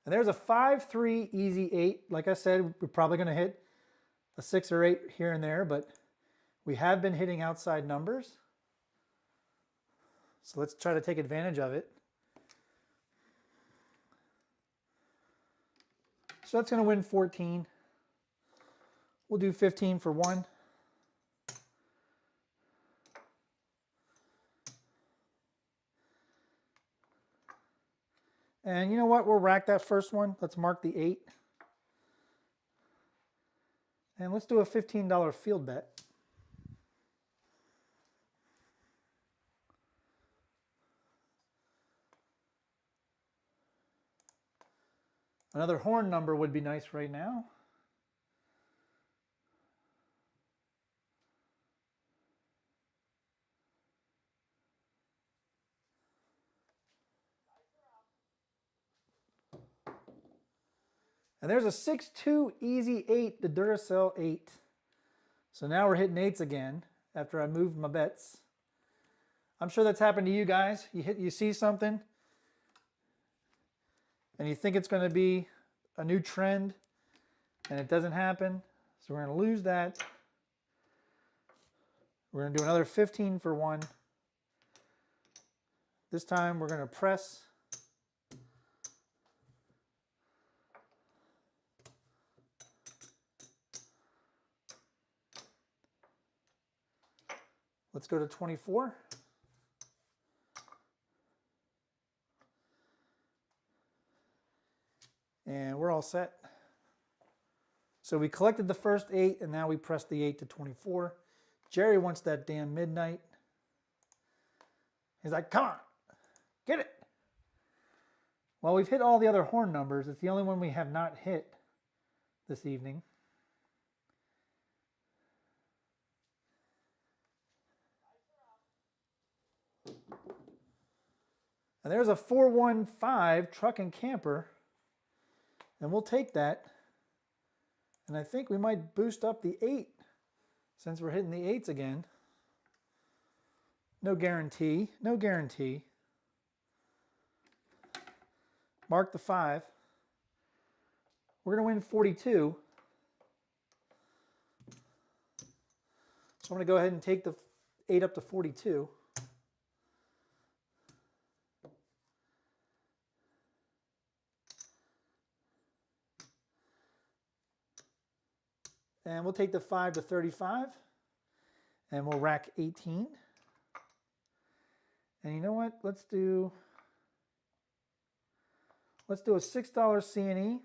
And there's a 5-3 easy 8. Like I said, we're probably going to hit a 6 or 8 here and there, but we have been hitting outside numbers. So let's try to take advantage of it. So that's going to win 14. We'll do 15 for 1. And you know what? We'll rack that first one. Let's mark the 8. And let's do a $15 field bet. Another horn number would be nice right now. And there's a 6-2 easy 8, the Duracell 8. So now we're hitting 8s again after I moved my bets. I'm sure that's happened to you guys. You see something and you think it's going to be a new trend and it doesn't happen. So we're going to lose that. We're going to do another 15 for 1. This time we're going to press. Let's go to 24. And we're all set. So we collected the first 8 and now we press the 8 to 24. Jerry wants that damn midnight. He's like, come on, get it. Well, we've hit all the other horn numbers. It's the only one we have not hit this evening. And there's a 415 truck and camper. And we'll take that. And I think we might boost up the 8 since we're hitting the 8s again. No guarantee. No guarantee. Mark the 5. We're going to win 42. So I'm going to go ahead and take the 8 up to 42. And we'll take the 5 to 35. And we'll rack 18. And you know what? Let's do a $6 C&E. And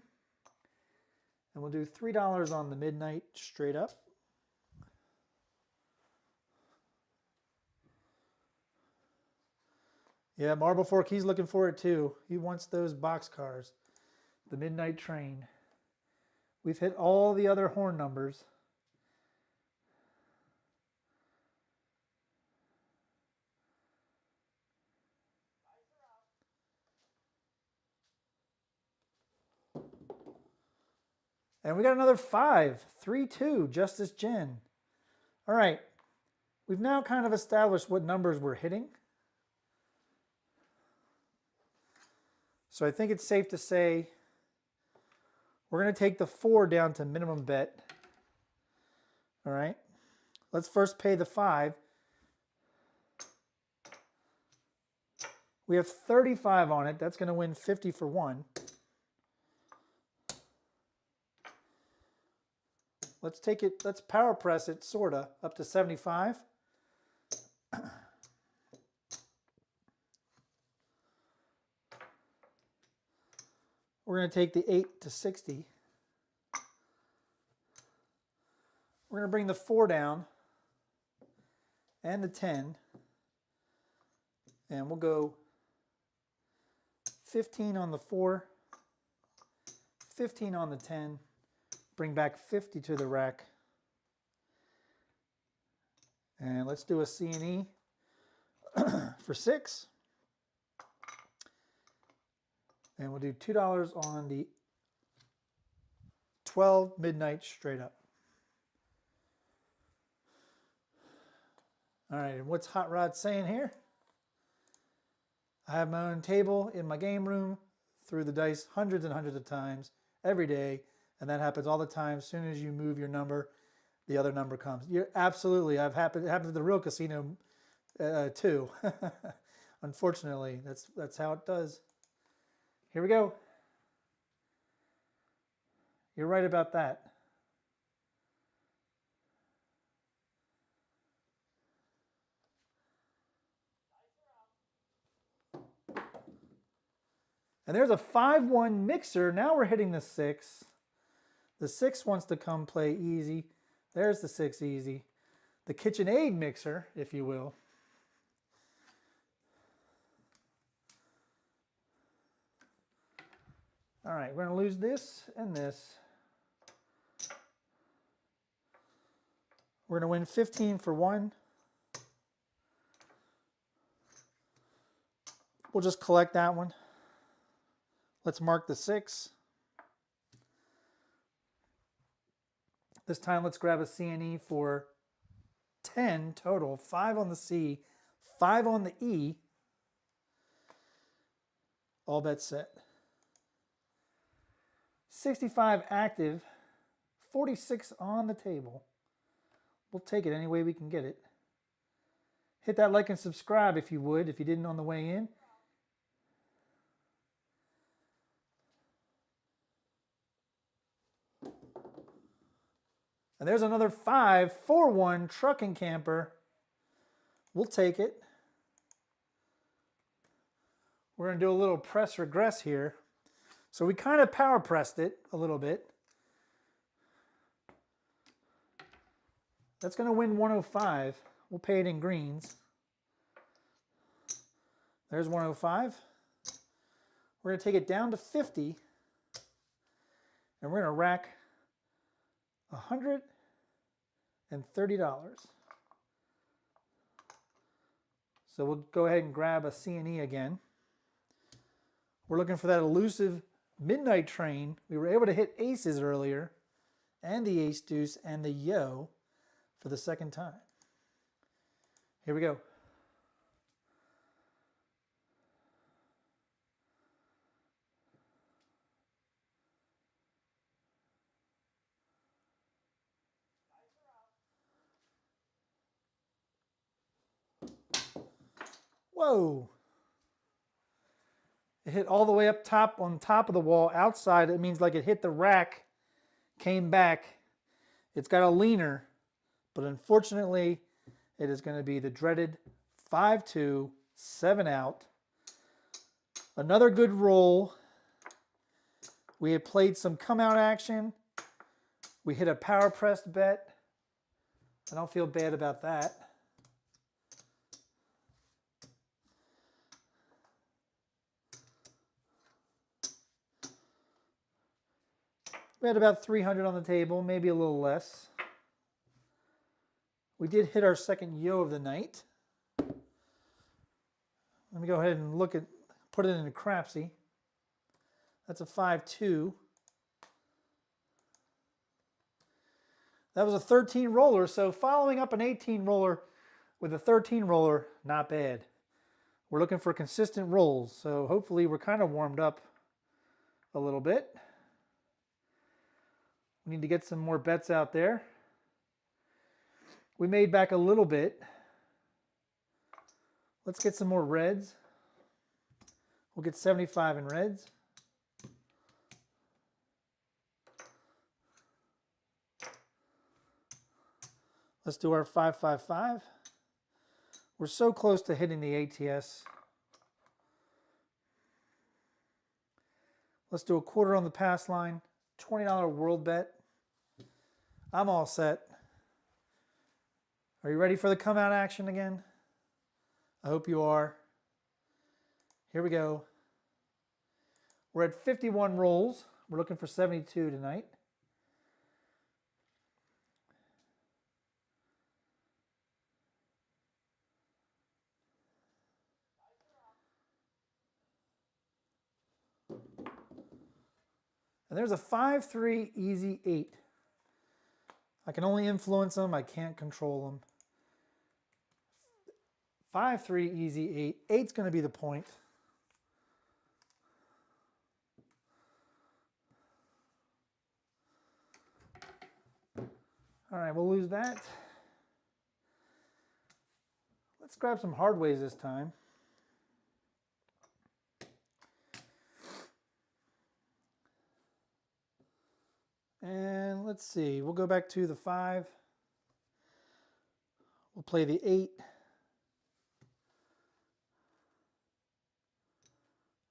we'll do $3 on the midnight straight up. Yeah, Marble Fork, he's looking for it too. He wants those boxcars. The midnight train. We've hit all the other horn numbers. And we got another 5, 3-2, Justice Jen. All right, we've now kind of established what numbers we're hitting. So I think it's safe to say we're going to take the 4 down to minimum bet. All right, let's first pay the 5. We have 35 on it. That's going to win 50 for 1. Let's take it, let's power press it, sorta, up to 75. We're going to take the 8 to 60. We're going to bring the 4 down and the 10. And we'll go 15 on the 4, 15 on the 10, bring back 50 to the rack. And let's do a C&E for 6. And we'll do $2 on the 12 midnight straight up. All right, and what's Hot Rod saying here? I have my own table in my game room, threw the dice hundreds and hundreds of times every day, and that happens all the time. As soon as you move your number, the other number comes. You're absolutely. It happened at the real casino too. Unfortunately, that's how it does. Here we go. You're right about that. And there's a 5-1 mixer. Now we're hitting the 6. The 6 wants to come play easy. There's the 6 easy. The KitchenAid mixer, if you will. All right, we're going to lose this and this. We're going to win 15 for 1. We'll just collect that one. Let's mark the 6. This time let's grab a C&E for 10 total. 5 on the C, 5 on the E. All bets set. 65 active, 46 on the table. We'll take it any way we can get it. Hit that like and subscribe if you would, if you didn't on the way in. And there's another 5, 4-1 trucking camper. We'll take it. We're going to do a little press regress here. So we kind of power pressed it a little bit. That's going to win 105. We'll pay it in greens. There's 105. We're going to take it down to 50. And we're going to rack $130. So we'll go ahead and grab a C&E again. We're looking for that elusive midnight train. We were able to hit aces earlier, and the ace deuce and the yo for the second time. Here we go. Whoa. It hit all the way up top on top of the wall. Outside, it means like it hit the rack, came back. It's got a leaner, but unfortunately, it is going to be the dreaded 5-2, 7 out. Another good roll. We had played some come out action. We hit a power pressed bet. I don't feel bad about that. We had about 300 on the table, maybe a little less. We did hit our second yo of the night. Let me go ahead and put it in a Crapsee. That's a 5-2. That was a 13 roller, so following up an 18 roller with a 13 roller, not bad. We're looking for consistent rolls, so hopefully we're kind of warmed up a little bit. We need to get some more bets out there. We made back a little bit. Let's get some more reds. We'll get 75 in reds. Let's do our 5-5-5. We're so close to hitting the ATS. Let's do a quarter on the pass line. $20 world bet. I'm all set. Are you ready for the come out action again? I hope you are. Here we go. We're at 51 rolls. We're looking for 72 tonight. And there's a 5-3 easy 8. I can only influence them. I can't control them. 5-3 easy 8. 8's going to be the point. All right, we'll lose that. Let's grab some hard ways this time. And let's see, we'll go back to the 5. We'll play the 8.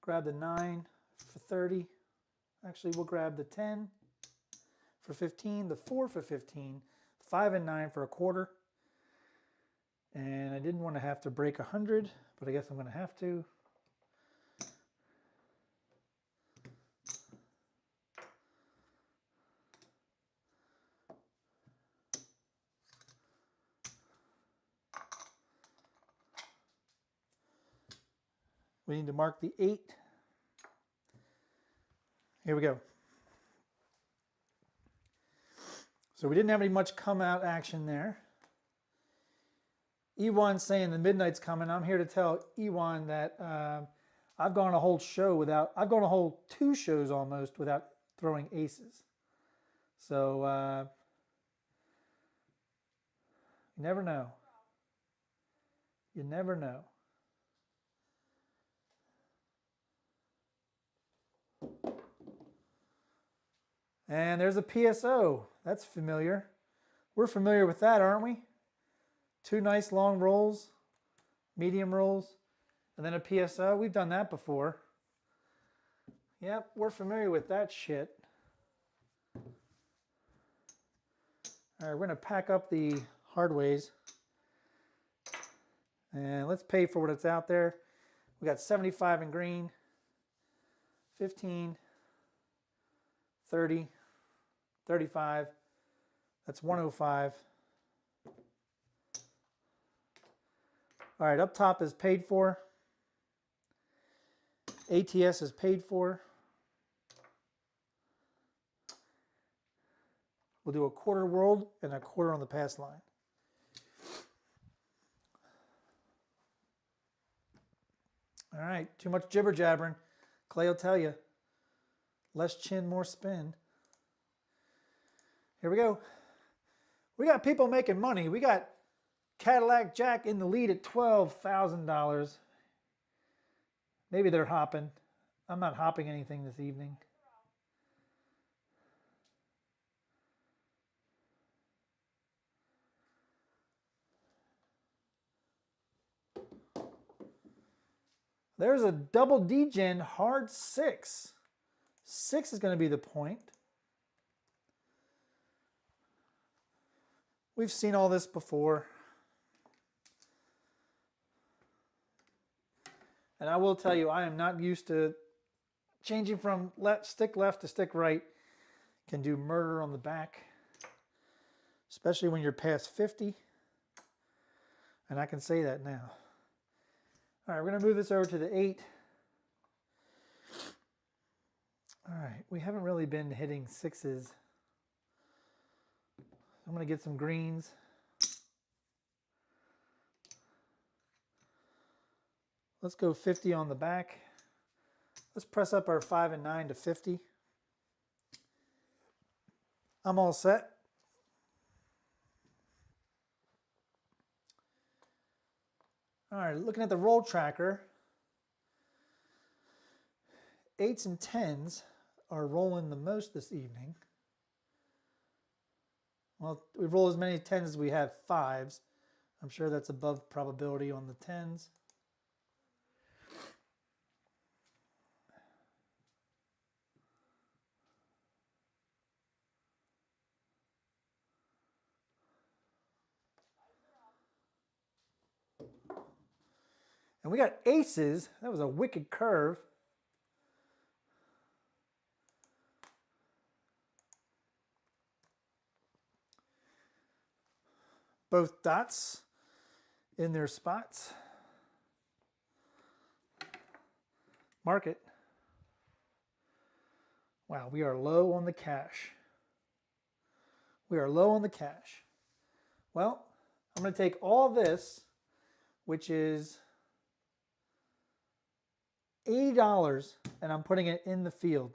Grab the 9 for 30. Actually, we'll grab the 10 for 15, the 4 for 15, 5 and 9 for a quarter. And I didn't want to have to break 100, but I guess I'm going to have to. We need to mark the 8. Here we go. So we didn't have any much come out action there. Ewan's saying the midnight's coming. I'm here to tell Ewan that I've gone a whole two shows almost without throwing aces. So you never know. You never know. And there's a PSO. That's familiar. We're familiar with that, aren't we? 2 nice long rolls, medium rolls, and then a PSO. We've done that before. Yep, we're familiar with that shit. All right, we're going to pack up the hard ways. And let's pay for what it's out there. We got 75 in green, 15, 30, 35, that's 105. All right, up top is paid for. ATS is paid for. We'll do a quarter world and a quarter on the pass line. All right, too much jibber jabbering. Clay will tell you. Less chin, more spin. Here we go. We got people making money. We got Cadillac Jack in the lead at $12,000. Maybe they're hopping. I'm not hopping anything this evening. There's a double D-Gen hard 6. 6 is going to be the point. We've seen all this before. And I will tell you, I am not used to changing from stick left to stick right. Can do murder on the back, especially when you're past 50. And I can say that now. All right, we're going to move this over to the 8. All right, we haven't really been hitting 6s. I'm going to get some greens. Let's go 50 on the back. Let's press up our 5 and 9 to 50. I'm all set. All right, looking at the roll tracker, 8s and 10s are rolling the most this evening. Well, we roll as many 10s as we have 5s. I'm sure that's above probability on the 10s. And we got aces. That was a wicked curve. Both dots in their spots. Mark it. Wow, we are low on the cash. We are low on the cash. Well, I'm going to take all this, which is $80, and I'm putting it in the field.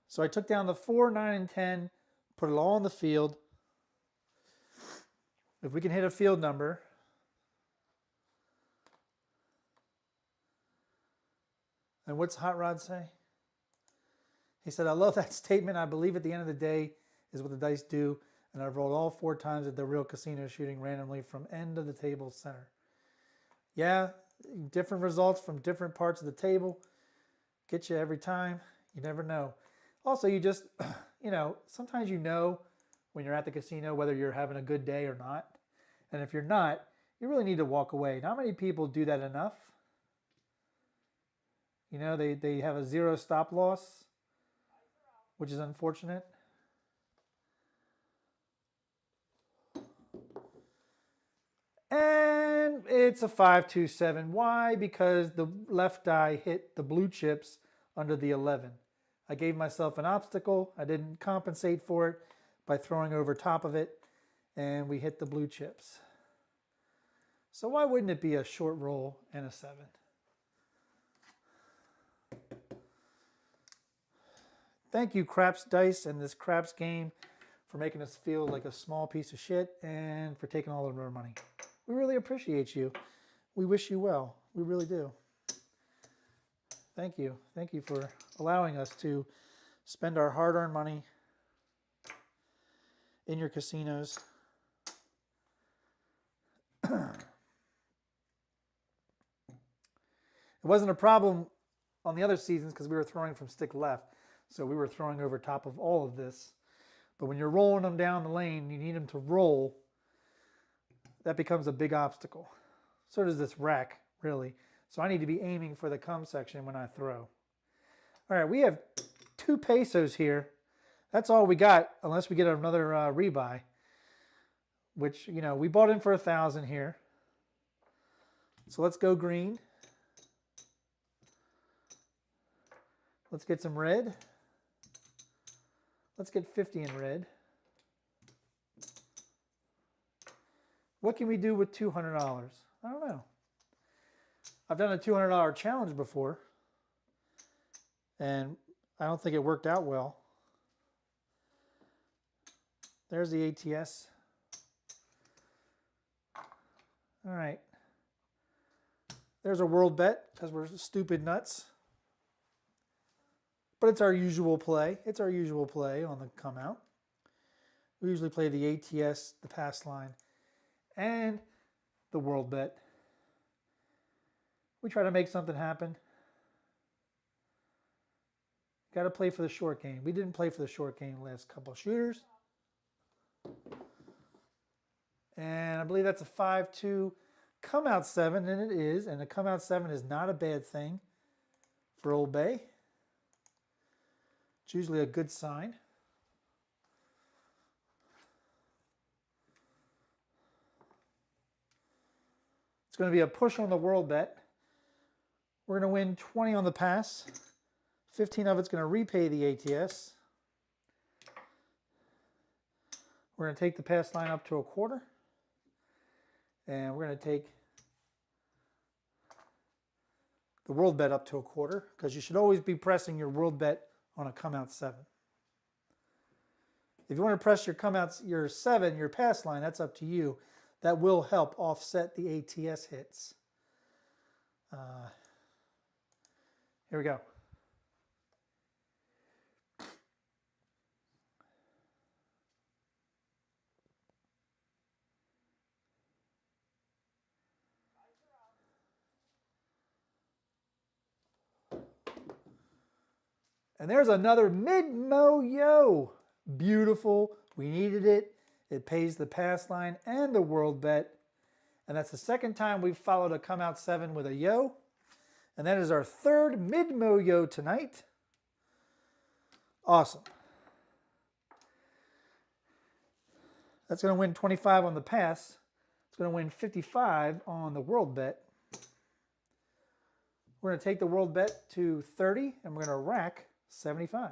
So I took down the 4, 9, and 10, put it all in the field. If we can hit a field number, and what's Hot Rod say? He said, I love that statement. I believe at the end of the day is what the dice do, and I've rolled all 4 times at the real casino shooting randomly from end of the table center. Yeah, different results from different parts of the table. Get you every time. You never know. Also, you just, sometimes you know when you're at the casino whether you're having a good day or not. And if you're not, you really need to walk away. Not many people do that enough. They have a 0 stop loss, which is unfortunate. And it's a 5-2-7. Why? Because the left die hit the blue chips under the 11. I gave myself an obstacle. I didn't compensate for it by throwing over top of it, and we hit the blue chips. So why wouldn't it be a short roll and a 7? Thank you, Craps Dice and this Craps game, for making us feel like a small piece of shit and for taking all of our money. We really appreciate you. We wish you well. We really do. Thank you. Thank you for allowing us to spend our hard-earned money in your casinos. It wasn't a problem on the other seasons because we were throwing from stick left. So we were throwing over top of all of this. But when you're rolling them down the lane, you need them to roll. That becomes a big obstacle. So does this rack, really. So I need to be aiming for the come section when I throw. All right, we have 2 pesos here. That's all we got, unless we get another rebuy. Which, we bought in for 1,000 here. So let's go green. Let's get some red. Let's get 50 in red. What can we do with $200? I don't know. I've done a $200 challenge before, and I don't think it worked out well. There's the ATS. All right. There's a world bet because we're stupid nuts. But it's our usual play. It's our usual play on the come out. We usually play the ATS, the pass line, and the world bet. We try to make something happen. Got to play for the short game. We didn't play for the short game the last couple of shooters. And I believe that's a 5-2 come out 7, and it is. And a come out 7 is not a bad thing for Old Bay. It's usually a good sign. It's going to be a push on the world bet. We're going to win 20 on the pass. 15 of it's going to repay the ATS. We're going to take the pass line up to a quarter. And we're going to take the world bet up to a quarter, because you should always be pressing your world bet on a come out 7. If you want to press your 7, your pass line, that's up to you. That will help offset the ATS hits. Here we go. And there's another mid-mo-yo. Beautiful. We needed it. It pays the pass line and the world bet. And that's the second time we've followed a come out 7 with a yo. And that is our third mid-mo yo tonight. Awesome. That's going to win 25 on the pass. It's going to win 55 on the world bet. We're going to take the world bet to 30 and we're going to rack 75.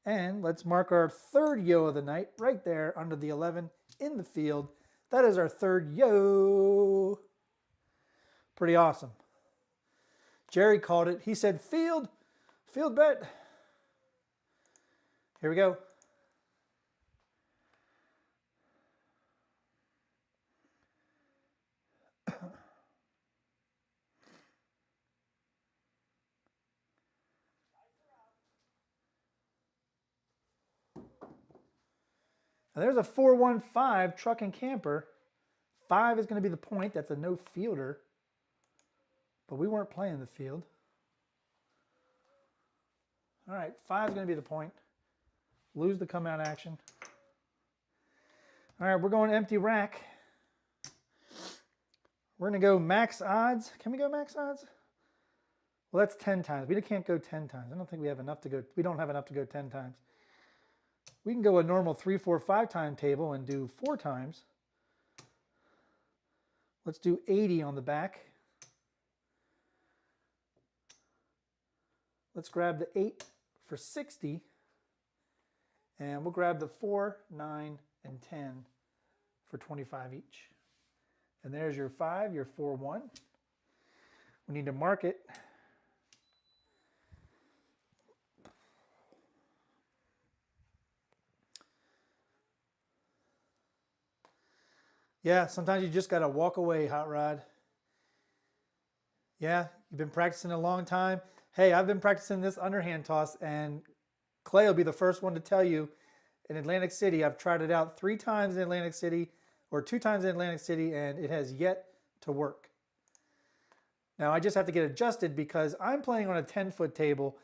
And let's mark our third yo of the night right there under the 11 in the field. That is our third yo. Pretty awesome. Jerry called it. He said field bet. Here we go. Now there's a 415 truck and camper. 5 is going to be the point. That's a no fielder. But we weren't playing the field. All right, 5 is going to be the point. Lose the come out action. All right, we're going empty rack. We're going to go max odds. Can we go max odds? Well, that's 10 times. We can't go 10 times. I don't think we have enough to go. We don't have enough to go 10 times. We can go a normal 3, 4, 5 time table and do 4 times. Let's do 80 on the back. Let's grab the 8 for 60. And we'll grab the 4, 9, and 10 for 25 each. And there's your 5, your 4, 1. We need to mark it. Yeah, sometimes you just got to walk away, Hot Rod. Yeah, you've been practicing a long time. Hey, I've been practicing this underhand toss, and Clay will be the first one to tell you in Atlantic City, I've tried it out 3 times in Atlantic City, or 2 times in Atlantic City, and it has yet to work. Now, I just have to get adjusted because I'm playing on a 10-foot table.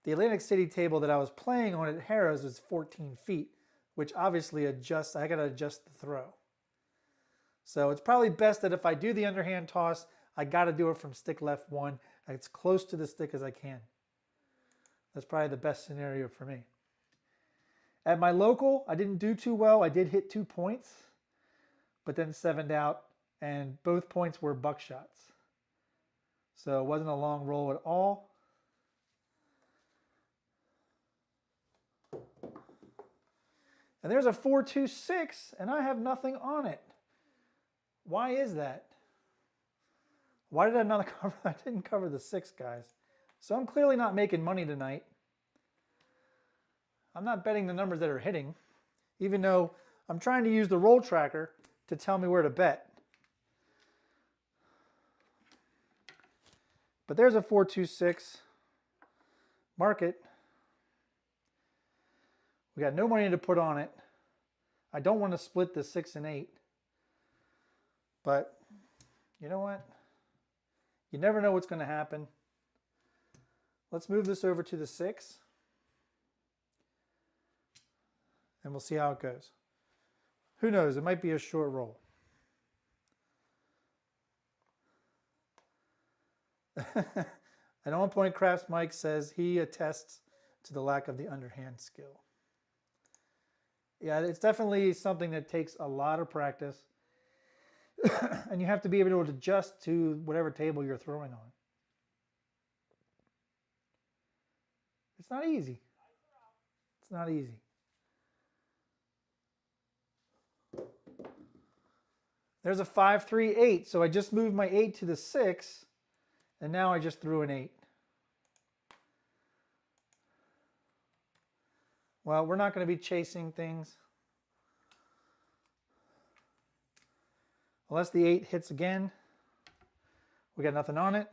The Atlantic City table that I was playing on at Harrah's was 14 feet, which obviously adjusts. I got to adjust the throw. So it's probably best that if I do the underhand toss, I got to do it from stick left 1, as close to the stick as I can. That's probably the best scenario for me. At my local, I didn't do too well. I did hit 2 points, but then 7'd out, and both points were buckshots. So it wasn't a long roll at all. And there's a 4-2-6, and I have nothing on it. Why is that? Why did I not cover? I didn't cover the 6, guys. So I'm clearly not making money tonight. I'm not betting the numbers that are hitting, even though I'm trying to use the roll tracker to tell me where to bet. But there's a 4-2-6. Mark it. We got no money to put on it. I don't want to split the 6 and 8. But you know what? You never know what's going to happen. Let's move this over to the 6. And we'll see how it goes. Who knows? It might be a short roll. At On Point Craps, Mike says he attests to the lack of the underhand skill. Yeah, it's definitely something that takes a lot of practice. And you have to be able to adjust to whatever table you're throwing on. It's not easy. It's not easy. There's a 5-3-8, so I just moved my 8 to the 6, and now I just threw an 8. Well, we're not going to be chasing things. Unless the 8 hits again. We got nothing on it.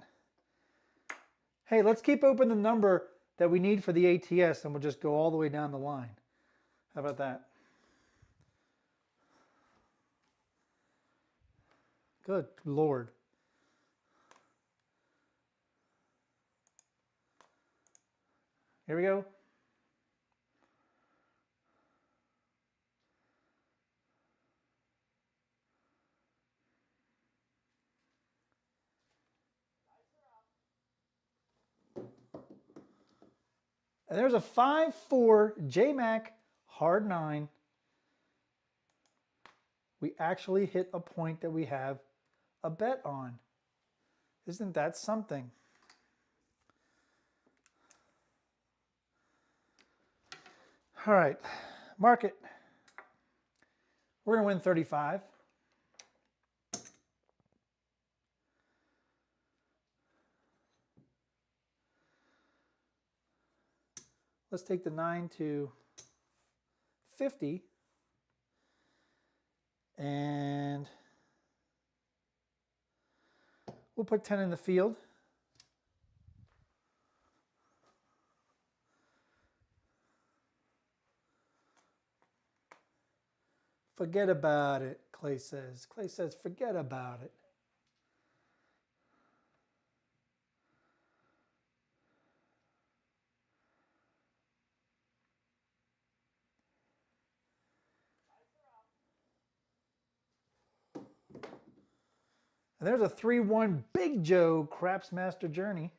Hey, let's keep open the number that we need for the ATS, and we'll just go all the way down the line. How about that? Good Lord. Here we go. And there's a 5-4 J-Mac hard 9. We actually hit a point that we have a bet on. Isn't that something? All right, market. We're gonna win 35. Let's take the 9 to 50. And we'll put 10 in the field. Forget about it, Clay says. Clay says, forget about it. And there's a 3-1 Big Joe Craps Master Journey.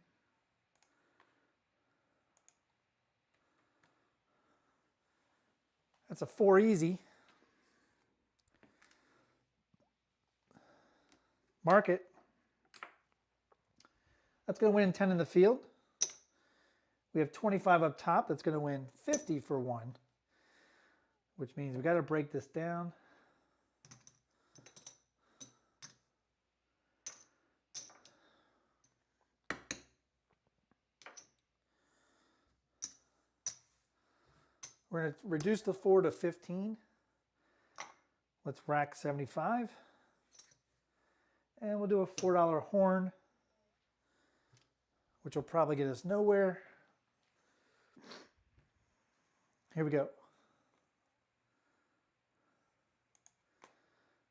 That's a 4 easy. Market. That's going to win 10 in the field. We have 25 up top. That's going to win 50 for 1, which means we got to break this down. We're going to reduce the 4 to 15. Let's rack 75. And we'll do a $4 horn, which will probably get us nowhere. Here we go.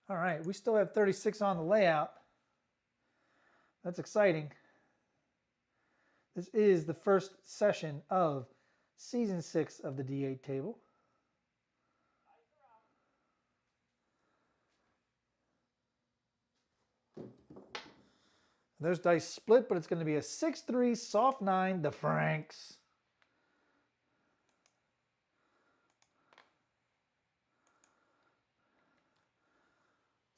All right, we still have 36 on the layout. That's exciting. This is the first session of Season 6 of the D8 table. There's dice split, but it's going to be a 6-3 soft 9, the Franks.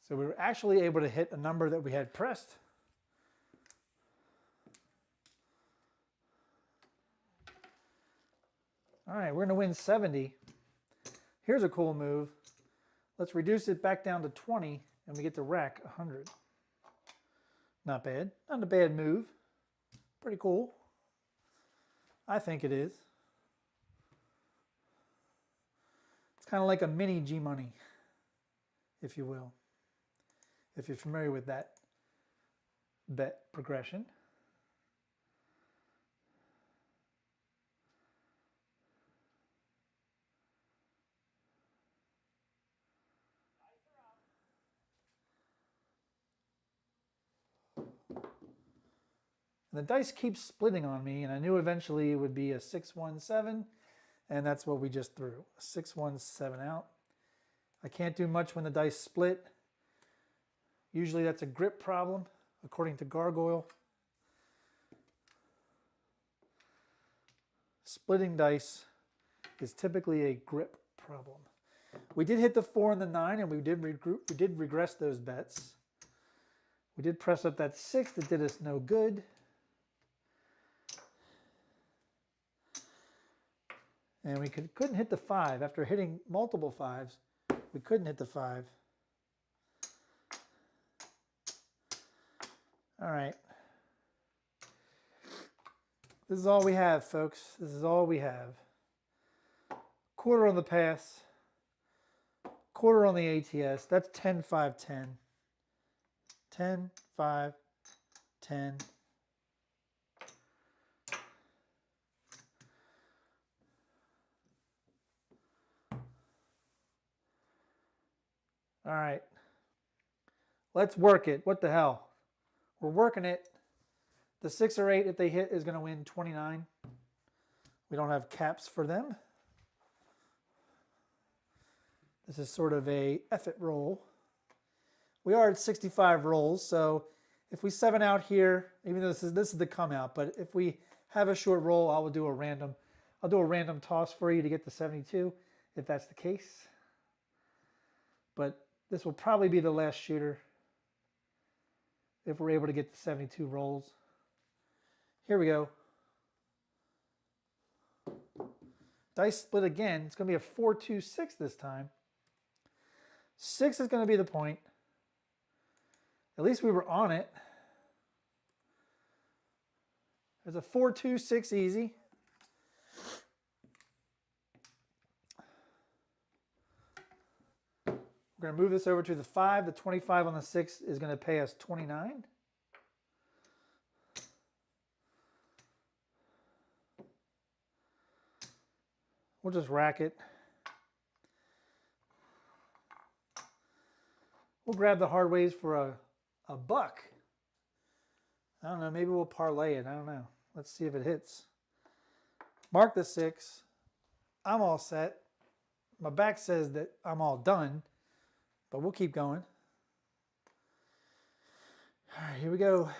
So we were actually able to hit a number that we had pressed. All right, we're going to win 70. Here's a cool move. Let's reduce it back down to 20, and we get to rack 100. Not bad. Not a bad move. Pretty cool. I think it is. It's kind of like a mini G-Money, if you will, if you're familiar with that bet progression. And the dice keeps splitting on me, and I knew eventually it would be a 6-1-7, and that's what we just threw. A 6-1-7 out. I can't do much when the dice split. Usually that's a grip problem, according to Gargoyle. Splitting dice is typically a grip problem. We did hit the 4 and the 9, and we did regress those bets. We did press up that 6 that did us no good. And we couldn't hit the 5. After hitting multiple 5s, we couldn't hit the 5. All right. This is all we have, folks. This is all we have. Quarter on the pass. Quarter on the ATS. That's 10, 5, 10. 10, 5, 10. All right, let's work it. What the hell? We're working it. The 6 or 8, if they hit, is going to win 29. We don't have caps for them. This is sort of a effort roll. We are at 65 rolls, so if we 7 out here, even though this is the come out, but if we have a short roll, I will do a random. I'll do a random toss for you to get to 72 if that's the case. But this will probably be the last shooter if we're able to get to 72 rolls. Here we go. Dice split again. It's going to be a 4-2-6 this time. 6 is going to be the point. At least we were on it. There's a 4-2-6 easy. We're going to move this over to the 5. The 25 on the 6 is going to pay us 29. We'll just rack it. We'll grab the hard ways for a buck. I don't know, maybe we'll parlay it. I don't know. Let's see if it hits. Mark the 6. I'm all set. My back says that I'm all done, but we'll keep going. All right, here we go.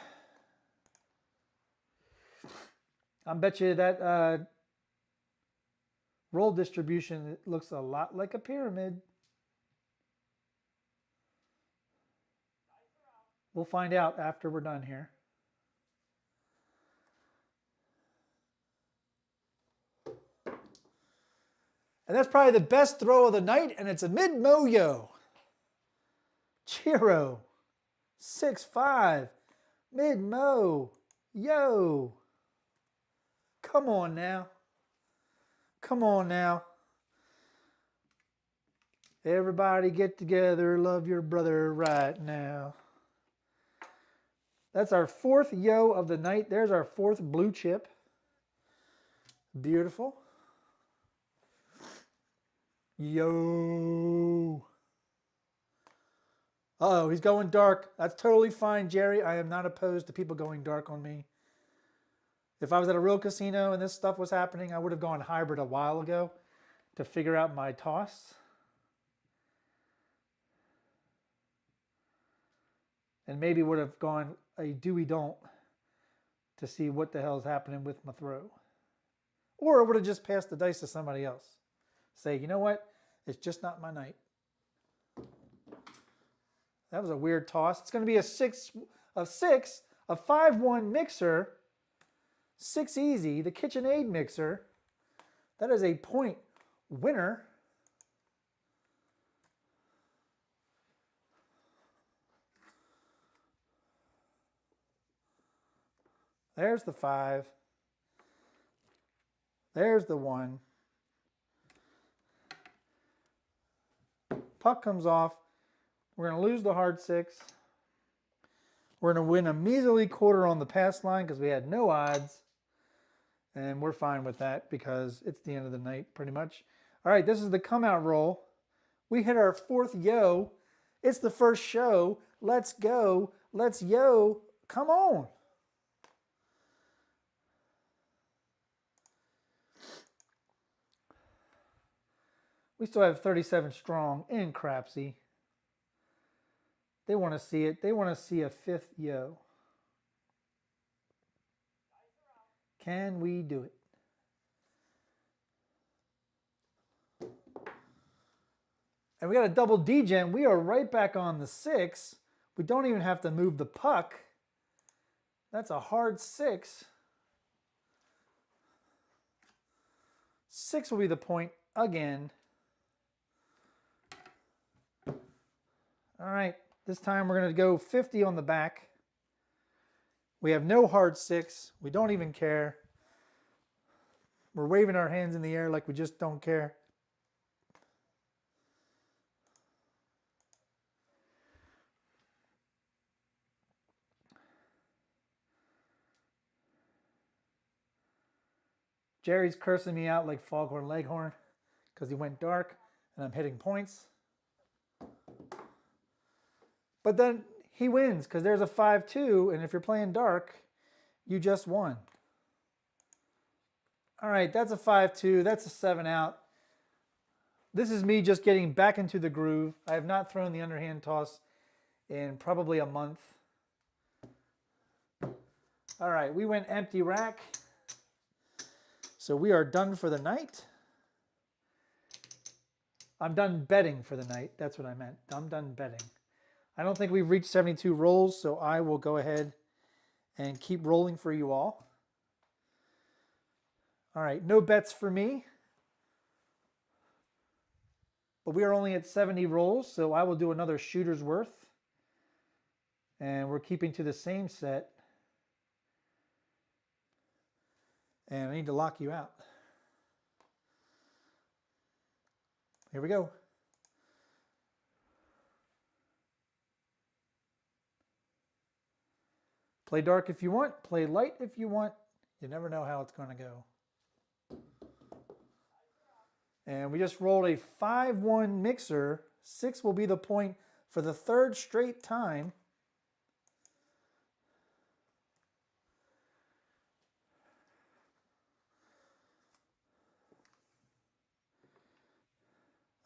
I bet you that roll distribution looks a lot like a pyramid. We'll find out after we're done here. And that's probably the best throw of the night, and it's a mid-mo-yo. Chiro. 6-5. Mid-mo. Come on now. Come on now. Everybody get together. Love your brother right now. That's our 4th yo of the night. There's our 4th blue chip. Beautiful. Yo. Uh-oh, he's going dark. That's totally fine, Jerry. I am not opposed to people going dark on me. If I was at a real casino and this stuff was happening, I would have gone hybrid a while ago to figure out my toss. And maybe would have gone a do-we-don't to see what the hell is happening with my throw. Or I would have just passed the dice to somebody else. Say, you know what? It's just not my night. That was a weird toss. It's going to be a 6 of 6, a 5-1 mixer, 6 easy, the KitchenAid mixer. That is a point winner. There's the 5. There's the 1. Puck comes off. We're going to lose the hard 6. We're going to win a measly quarter on the pass line because we had no odds. And we're fine with that because it's the end of the night pretty much. All right, this is the come out roll. We hit our 4th yo. It's the first show. Let's go. Let's yo. Come on. We still have 37 strong in Crapsee. They want to see it. They want to see a 5th yo. Can we do it? And we got a double D-gen. We are right back on the 6. We don't even have to move the puck. That's a hard 6. 6 will be the point again. All right, this time we're going to go 50 on the back. We have no hard 6. We don't even care. We're waving our hands in the air like we just don't care. Jerry's cursing me out like Foghorn Leghorn because he went dark and I'm hitting points. But then he wins because there's a 5-2, and if you're playing dark, you just won. All right, that's a 5-2. That's a 7 out. This is me just getting back into the groove. I have not thrown the underhand toss in probably a month. All right, we went empty rack. So we are done for the night. I'm done betting for the night. That's what I meant. I'm done betting. I don't think we've reached 72 rolls, so I will go ahead and keep rolling for you all. All right, no bets for me. But we are only at 70 rolls, so I will do another shooter's worth. And we're keeping to the same set. And I need to lock you out. Here we go. Play dark if you want, play light if you want. You never know how it's going to go. And we just rolled a 5-1 mixer. 6 will be the point for the third straight time.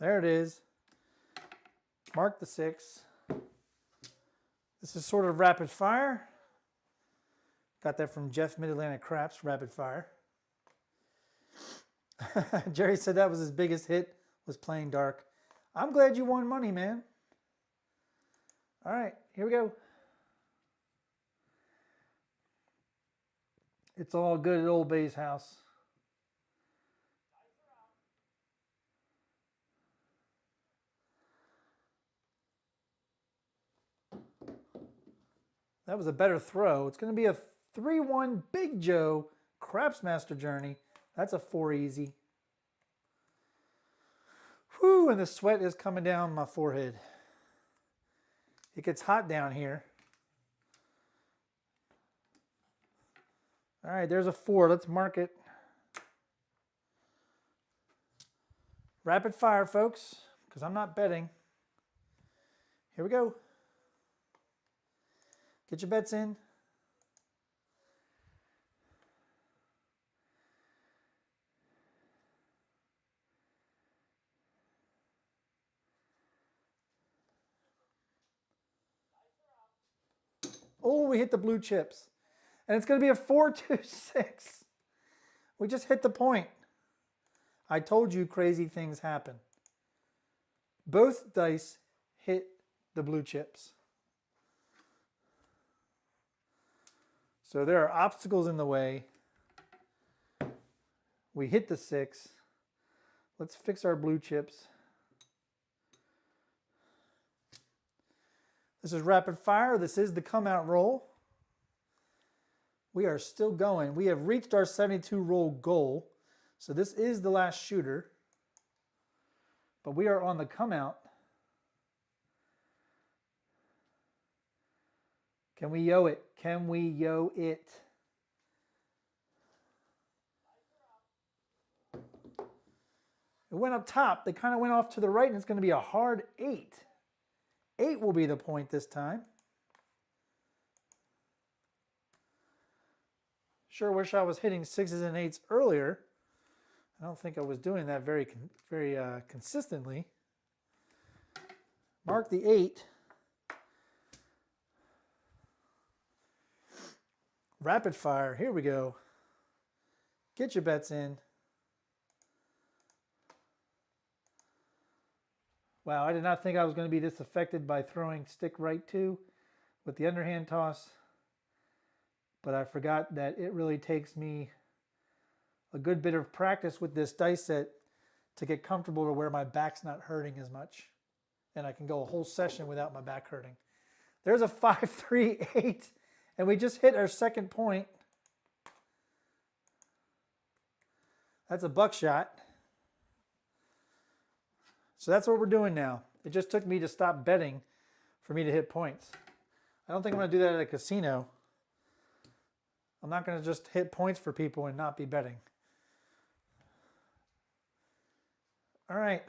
There it is. Mark the 6. This is sort of rapid fire. Got that from Jeff Mid-Atlantic Craps, rapid fire. Jerry said that was his biggest hit, was playing dark. I'm glad you won money, man. All right, here we go. It's all good at Old Bay's house. That was a better throw. It's going to be a 3-1 Big Joe Craps Master Journey. That's a 4 easy. Whew, and the sweat is coming down my forehead. It gets hot down here. All right, there's a 4. Let's mark it. Rapid fire, folks, because I'm not betting. Here we go. Get your bets in. Oh, we hit the blue chips. And it's going to be a 4-2-6. We just hit the point. I told you crazy things happen. Both dice hit the blue chips. So there are obstacles in the way. We hit the 6. Let's fix our blue chips. This is rapid fire. This is the come out roll. We are still going. We have reached our 72 roll goal. So this is the last shooter. But we are on the come out. Can we yo it? Can we yo it? It went up top. They kind of went off to the right, and it's going to be a hard 8. 8 will be the point this time. Sure wish I was hitting 6s and 8s earlier. I don't think I was doing that very consistently. Mark the 8. Rapid fire. Here we go. Get your bets in. Wow, I did not think I was going to be this affected by throwing stick right 2 with the underhand toss. But I forgot that it really takes me a good bit of practice with this dice set to get comfortable to where my back's not hurting as much. And I can go a whole session without my back hurting. There's a 5-3-8, and we just hit our second point. That's a buckshot. So that's what we're doing now. It just took me to stop betting for me to hit points. I don't think I'm going to do that at a casino. I'm not going to just hit points for people and not be betting. All right.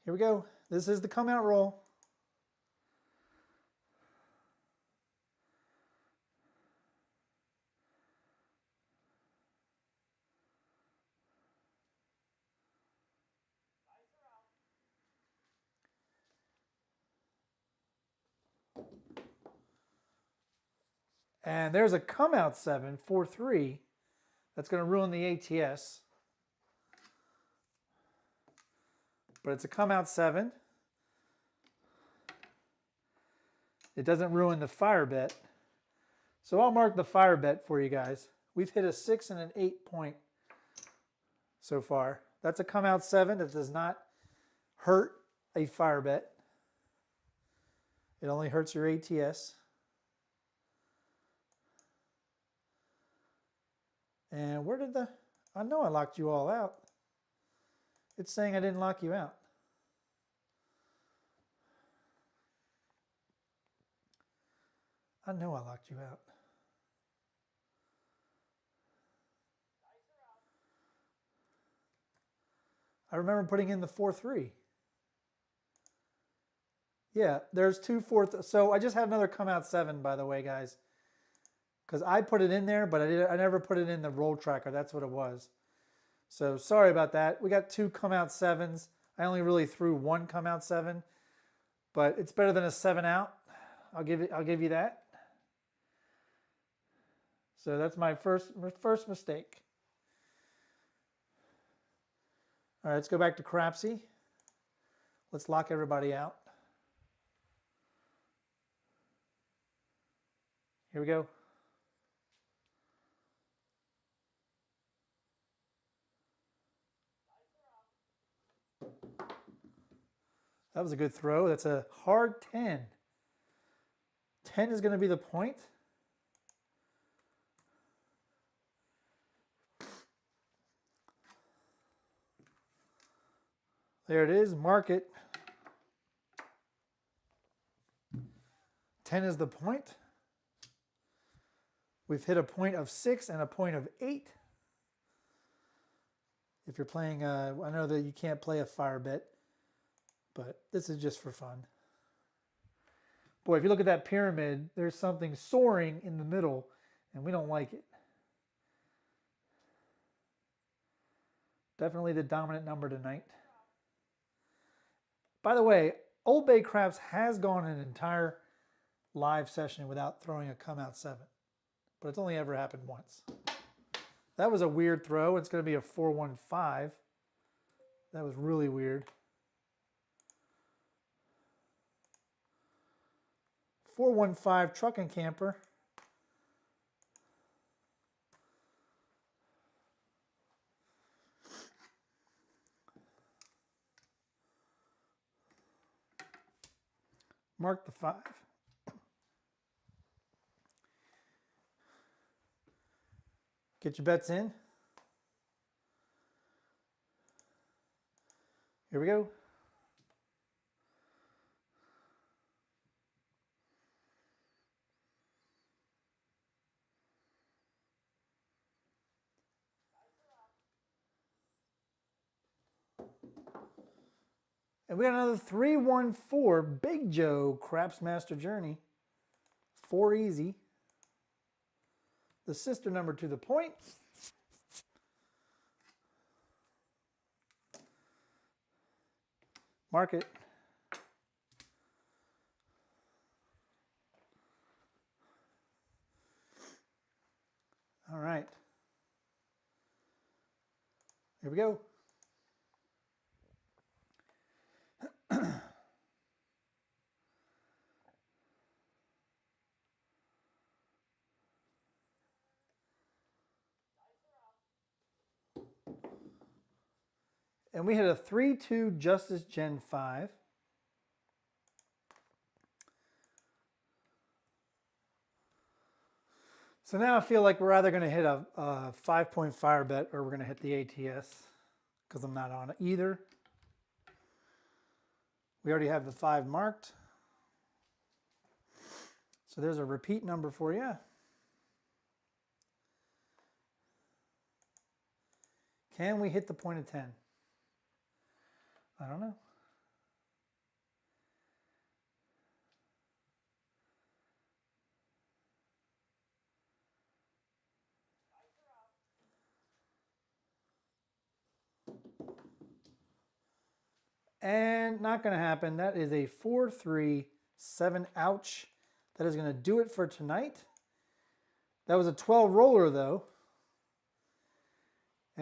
Here we go. This is the come out roll. And there's a come out 7, 4-3. That's going to ruin the ATS. But it's a come out 7. It doesn't ruin the fire bet. So I'll mark the fire bet for you guys. We've hit a 6 and an 8 point so far. That's a come out 7. That does not hurt a fire bet. It only hurts your ATS. And where did I know I locked you all out. It's saying I didn't lock you out. I know I locked you out. I remember putting in the 4-3. Yeah, there's 2 4. So I just had another come out 7, by the way, guys. Because I put it in there, but I never put it in the roll tracker. That's what it was. So sorry about that. We got 2 come out 7s. I only really threw 1 come out 7, but it's better than a 7 out. I'll give you that. So that's my first mistake. All right, let's go back to Crapsee. Let's lock everybody out. Here we go. That was a good throw. That's a hard 10. 10 is going to be the point. There it is. Mark it. 10 is the point. We've hit a point of 6 and a point of 8. If you're playing, I know that you can't play a fire bet, but this is just for fun. Boy, if you look at that pyramid, there's something soaring in the middle, and we don't like it. Definitely the dominant number tonight. By the way, OldBayCraps has gone an entire live session without throwing a come out 7, but it's only ever happened once. That was a weird throw. It's going to be a 4-1-5. That was really weird. 4-1-5 truck and camper. Mark the 5. Get your bets in. Here we go. And we got another 3-1-4 Big Joe Craps Master Journey. 4 easy. The sister number to the point. Mark it. All right. Here we go. And we had a 3-2 Justice Gen 5. So now I feel like we're either going to hit a 5-point fire bet or we're going to hit the ATS because I'm not on either. We already have the 5 marked. So there's a repeat number for you. Can we hit the point of 10? I don't know. And not going to happen. That is a 4-3-7. Ouch. That is going to do it for tonight. That was a 12 roller though.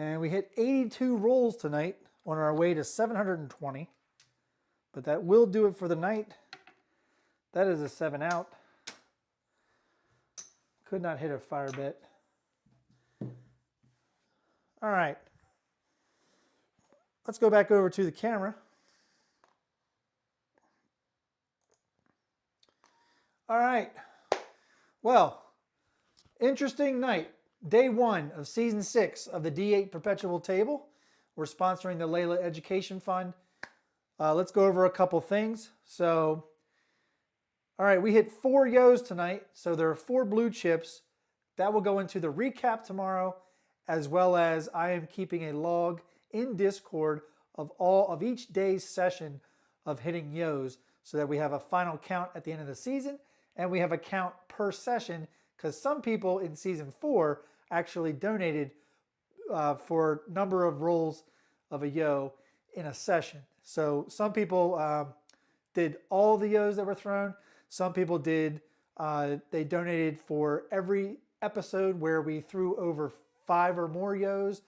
And we hit 82 rolls tonight on our way to 720. But that will do it for the night. That is a 7 out. Could not hit a fire bet. All right. Let's go back over to the camera. All right. Well, interesting night. Day 1 of Season 6 of the D8 Perpetual Table. We're sponsoring the Layla Education Fund. Let's go over a couple things. So, all right, we hit 4 yos tonight. So there are 4 blue chips. That will go into the recap tomorrow, as well as I am keeping a log in Discord of all of each day's session of hitting yos so that we have a final count at the end of the season. And we have a count per session because some people in season 4 actually donated for number of rolls of a yo in a session. So some people did all the yos that were thrown. Some people did, they donated for every episode where we threw over 5 or more yos,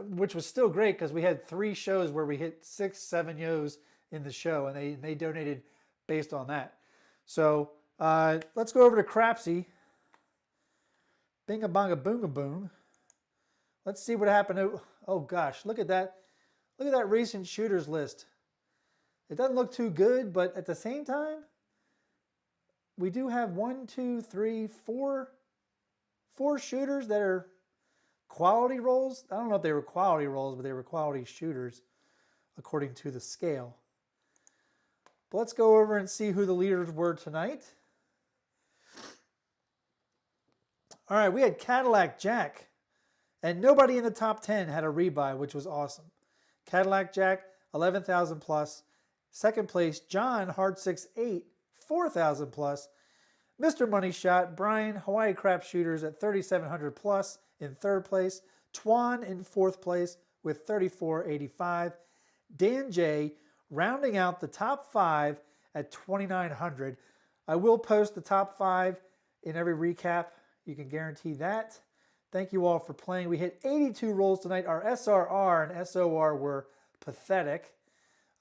which was still great because we had 3 shows where we hit 6, 7 yos in the show, and they donated based on that. So let's go over to Crapsee. Binga bonga boonga boom. Let's see what happened. Oh gosh, look at that. Look at that recent shooters list. It doesn't look too good, but at the same time, we do have 1, 2, 3, 4 shooters that are quality rolls. I don't know if they were quality rolls, but they were quality shooters according to the scale. But let's go over and see who the leaders were tonight. All right, we had Cadillac Jack, and nobody in the top 10 had a rebuy, which was awesome. Cadillac Jack, 11,000 plus. Second place, John, Hard 6-8, 4,000 plus. Mr. Money Shot, Brian, Hawaii Crap Shooters at 3,700 plus in third place. Twan in fourth place with 3,485. Dan J rounding out the top 5 at 2,900. I will post the top 5 in every recap. You can guarantee that. Thank you all for playing. We hit 82 rolls tonight. Our SRR and SOR were pathetic.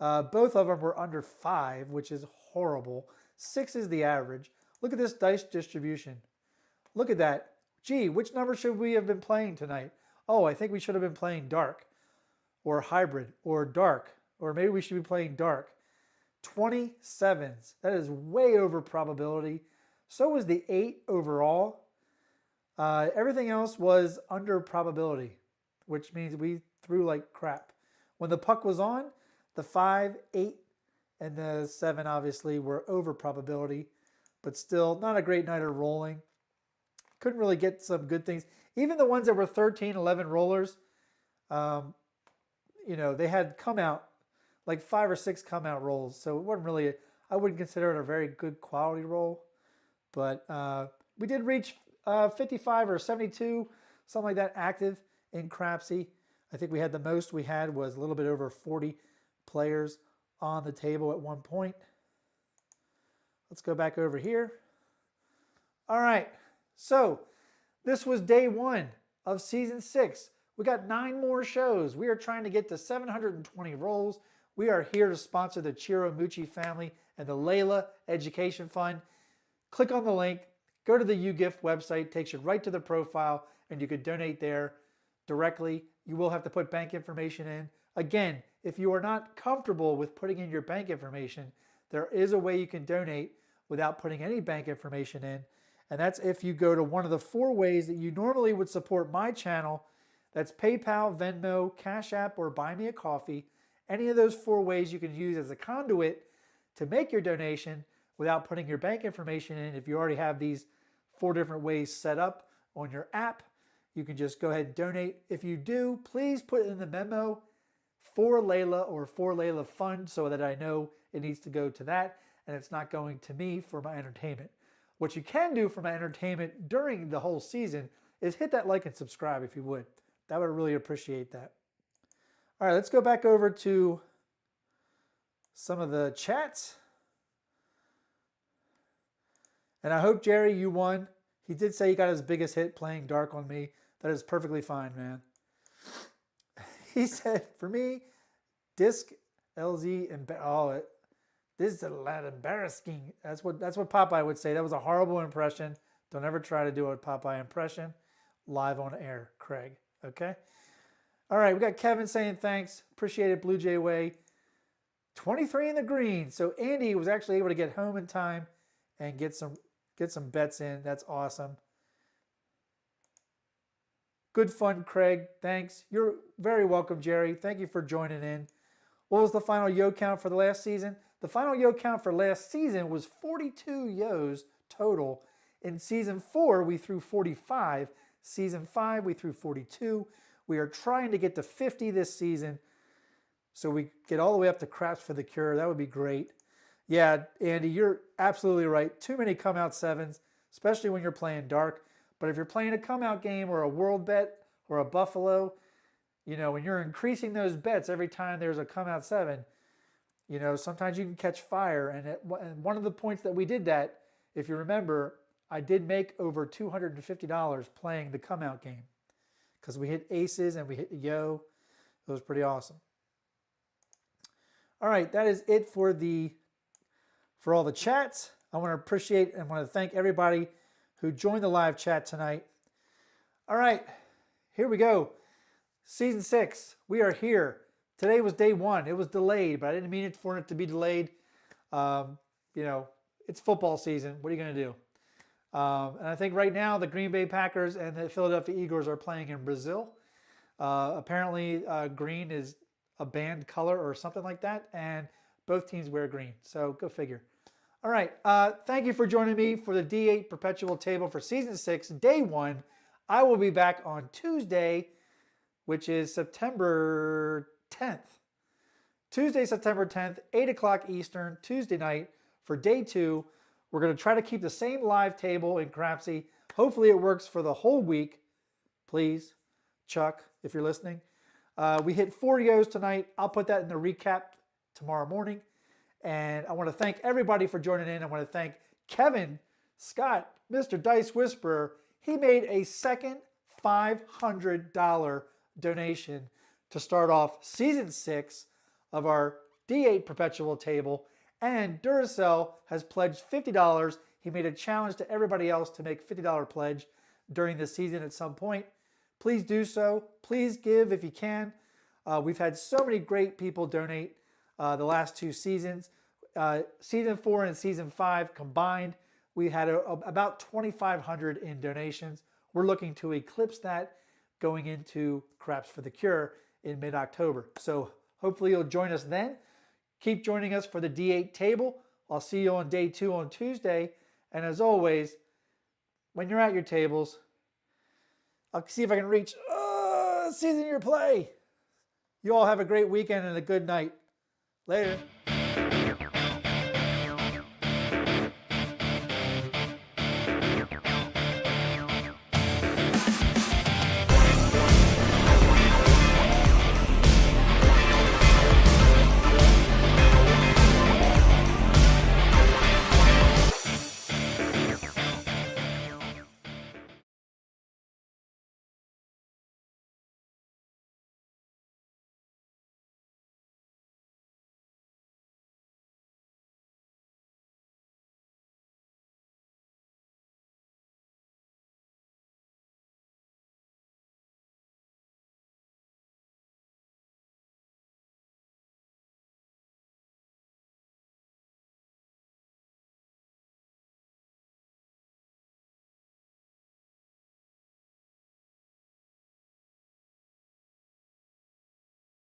Both of them were under 5, which is horrible. 6 is the average. Look at this dice distribution. Look at that. Gee, which number should we have been playing tonight? Oh, I think we should have been playing dark or hybrid or dark, or maybe we should be playing dark. 27s. That is way over probability. So was the 8 overall. Everything else was under probability, which means we threw like crap. When the puck was on, the 5, 8, and the 7 obviously were over probability, but still not a great night of rolling. Couldn't really get some good things. Even the ones that were 13, 11 rollers, they had come out, like 5 or 6 come out rolls. So it wasn't really, I wouldn't consider it a very good quality roll. But we did reach 55 or 72, something like that, active in Crapsee. I think we had the most we had was a little bit over 40 players on the table at one point. Let's go back over here. All right, so this was day 1 of season 6. We got 9 more shows. We are trying to get to 720 rolls. We are here to sponsor the Chiro Mucci family and the Layla Education Fund. Click on the link. Go to the UGIF website, takes you right to the profile, and you could donate there directly. You will have to put bank information in. Again, if you are not comfortable with putting in your bank information, there is a way you can donate without putting any bank information in. And that's if you go to one of the 4 ways that you normally would support my channel. That's PayPal, Venmo, Cash App, or Buy Me a Coffee. Any of those 4 ways you can use as a conduit to make your donation without putting your bank information in. If you already have these 4 different ways set up on your app, you can just go ahead and donate. If you do, please put in the memo for Layla or for Layla Fund so that I know it needs to go to that and it's not going to me for my entertainment. What you can do for my entertainment during the whole season is hit that like and subscribe if you would. That would really appreciate that. All right, let's go back over to some of the chats. And I hope, Jerry, you won. He did say he got his biggest hit playing dark on me. That is perfectly fine, man. He said, for me, disc LZ and this is a lot embarrassing. That's what Popeye would say. That was a horrible impression. Don't ever try to do a Popeye impression live on air, Craig. Okay. All right, we got Kevin saying thanks. Appreciate it, Blue Jay Way. 23 in the green. So Andy was actually able to get home in time and get some bets in. That's awesome. Good fun, Craig. Thanks. You're very welcome, Jerry. Thank you for joining in. What was the final yo count for the last season? The final yo count for last season was 42 yos total. In season 4, we threw 45. Season 5, we threw 42. We are trying to get to 50 this season, so we get all the way up to Craps for the Cure. That would be great. Yeah, Andy, you're absolutely right. Too many come out sevens, especially when you're playing dark. But if you're playing a come out game or a world bet or a buffalo, you know, when you're increasing those bets every time there's a come out seven, you know, sometimes you can catch fire. And one of the points that we did that, if you remember, I did make over $250 playing the come out game because we hit aces and we hit yo. It was pretty awesome. All right, that is it for all the chats. I want to appreciate and want to thank everybody who joined the live chat tonight. All right, here we go. Season 6, we are here. Today was day 1. It was delayed, but I didn't mean for it to be delayed. You know, it's football season. What are you going to do? And I think right now the Green Bay Packers and the Philadelphia Eagles are playing in Brazil. Apparently green is a banned color or something like that, and both teams wear green. So go figure. All right. Thank you for joining me for the D8 Perpetual Table for Season 6, Day 1. I will be back on Tuesday, which is September 10th. Tuesday, September 10th, 8 o'clock Eastern, Tuesday night for Day 2. We're going to try to keep the same live table in Crapsee. Hopefully it works for the whole week. Please, Chuck, if you're listening. We hit 4 yos tonight. I'll put that in the recap tomorrow morning. And I want to thank everybody for joining in. I want to thank Kevin, Scott, Mr. Dice Whisperer. He made a second $500 donation to start off Season 6 of our D8 Perpetual Table. And Duracell has pledged $50. He made a challenge to everybody else to make $50 pledge during the season at some point. Please do so. Please give if you can. We've had so many great people donate the last 2 seasons. Season 4 and Season 5 combined, we had about 2,500 in donations. We're looking to eclipse that going into Craps for the Cure in mid-October. So hopefully you'll join us then. Keep joining us for the D8 table. I'll see you on Day 2 on Tuesday. And as always, when you're at your tables, I'll see if I can reach season your play. You all have a great weekend and a good night. Later.